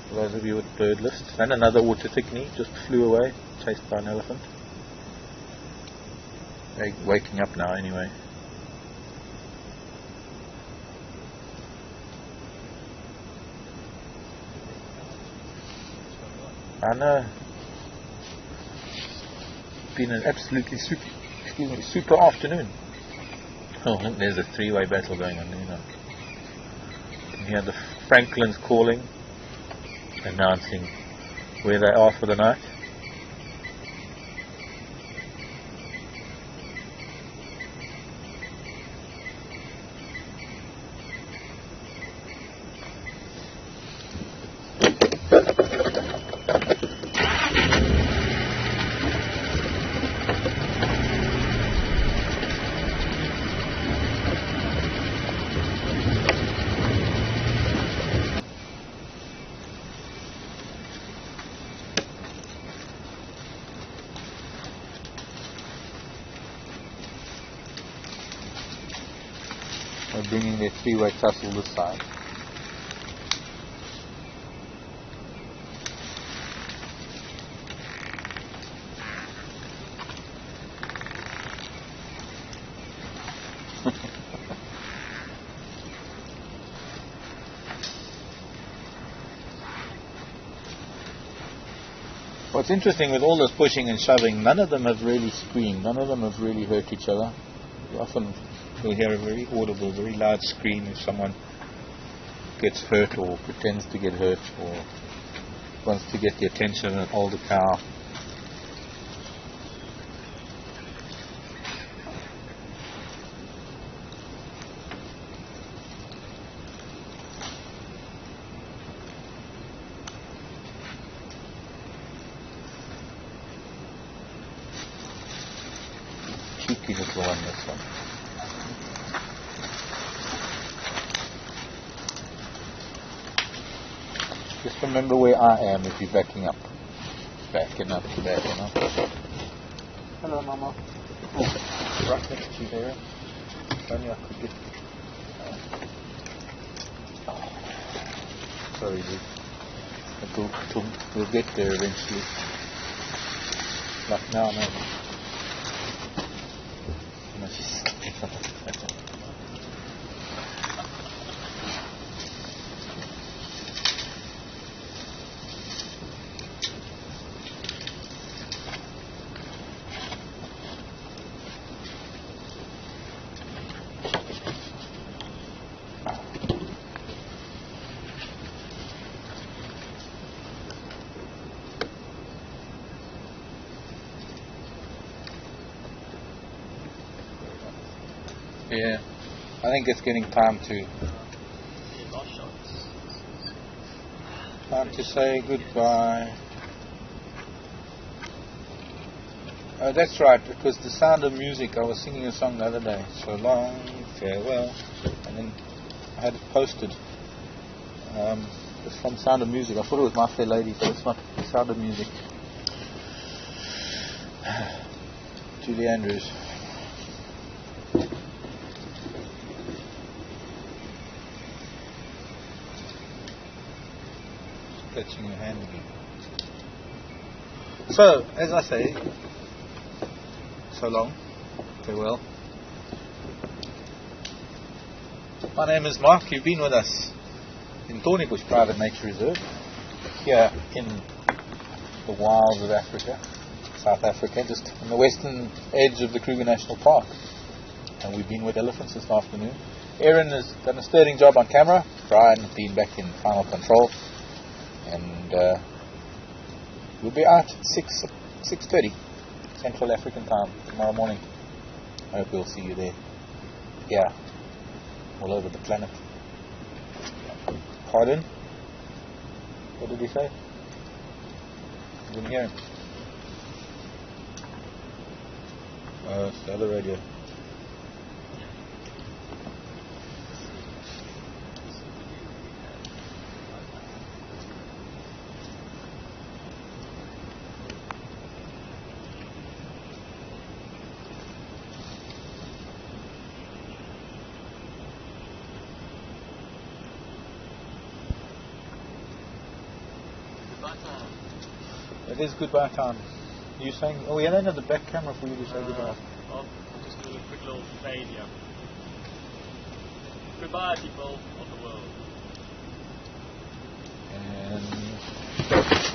For those of you with bird lists. And another water thickney just flew away, chased by an elephant. They're waking up now anyway. I know. Been an absolutely super afternoon. Oh, I think there's a three-way battle going on there now. You can hear the Franklins calling, announcing where they are for the night. We're bringing their three-way tussle this side. What's interesting with all this pushing and shoving, none of them have really screamed, none of them have really hurt each other. You often will hear a very audible, very loud scream if someone gets hurt or pretends to get hurt or wants to get the attention of an older cow. Cheeky little one, this one. Just remember where I am if you're backing up. Backing up. Hello, Mama. Oh, right next to you there. If only I could get... Sorry, dude. We'll get there eventually. Like now, maybe. Yeah, I think it's getting time to say goodbye. Oh, that's right, it was The Sound of Music. I was singing a song the other day, So Long, Farewell, and then I had it posted. It's from Sound of Music. I thought it was My Fair Lady, but it's not. The Sound of Music. Julie Andrews. Touching your hand again. So, as I say, so long, farewell. My name is Mark. You've been with us in Thornybush Private Nature Reserve, here in the wilds of Africa, South Africa, just on the western edge of the Kruger National Park. And we've been with elephants this afternoon. Aaron has done a sterling job on camera. Brian has been back in final control. And we'll be out at 6:30 Central African time tomorrow morning. I hope we'll see you there. Yeah, all over the planet. Pardon? What did he say? I didn't hear him. Oh, it's the other radio. It is goodbye time. You saying? Oh, yeah, then at the back camera for you to say goodbye. I'll just do a quick little fade here. Goodbye, people of the world. And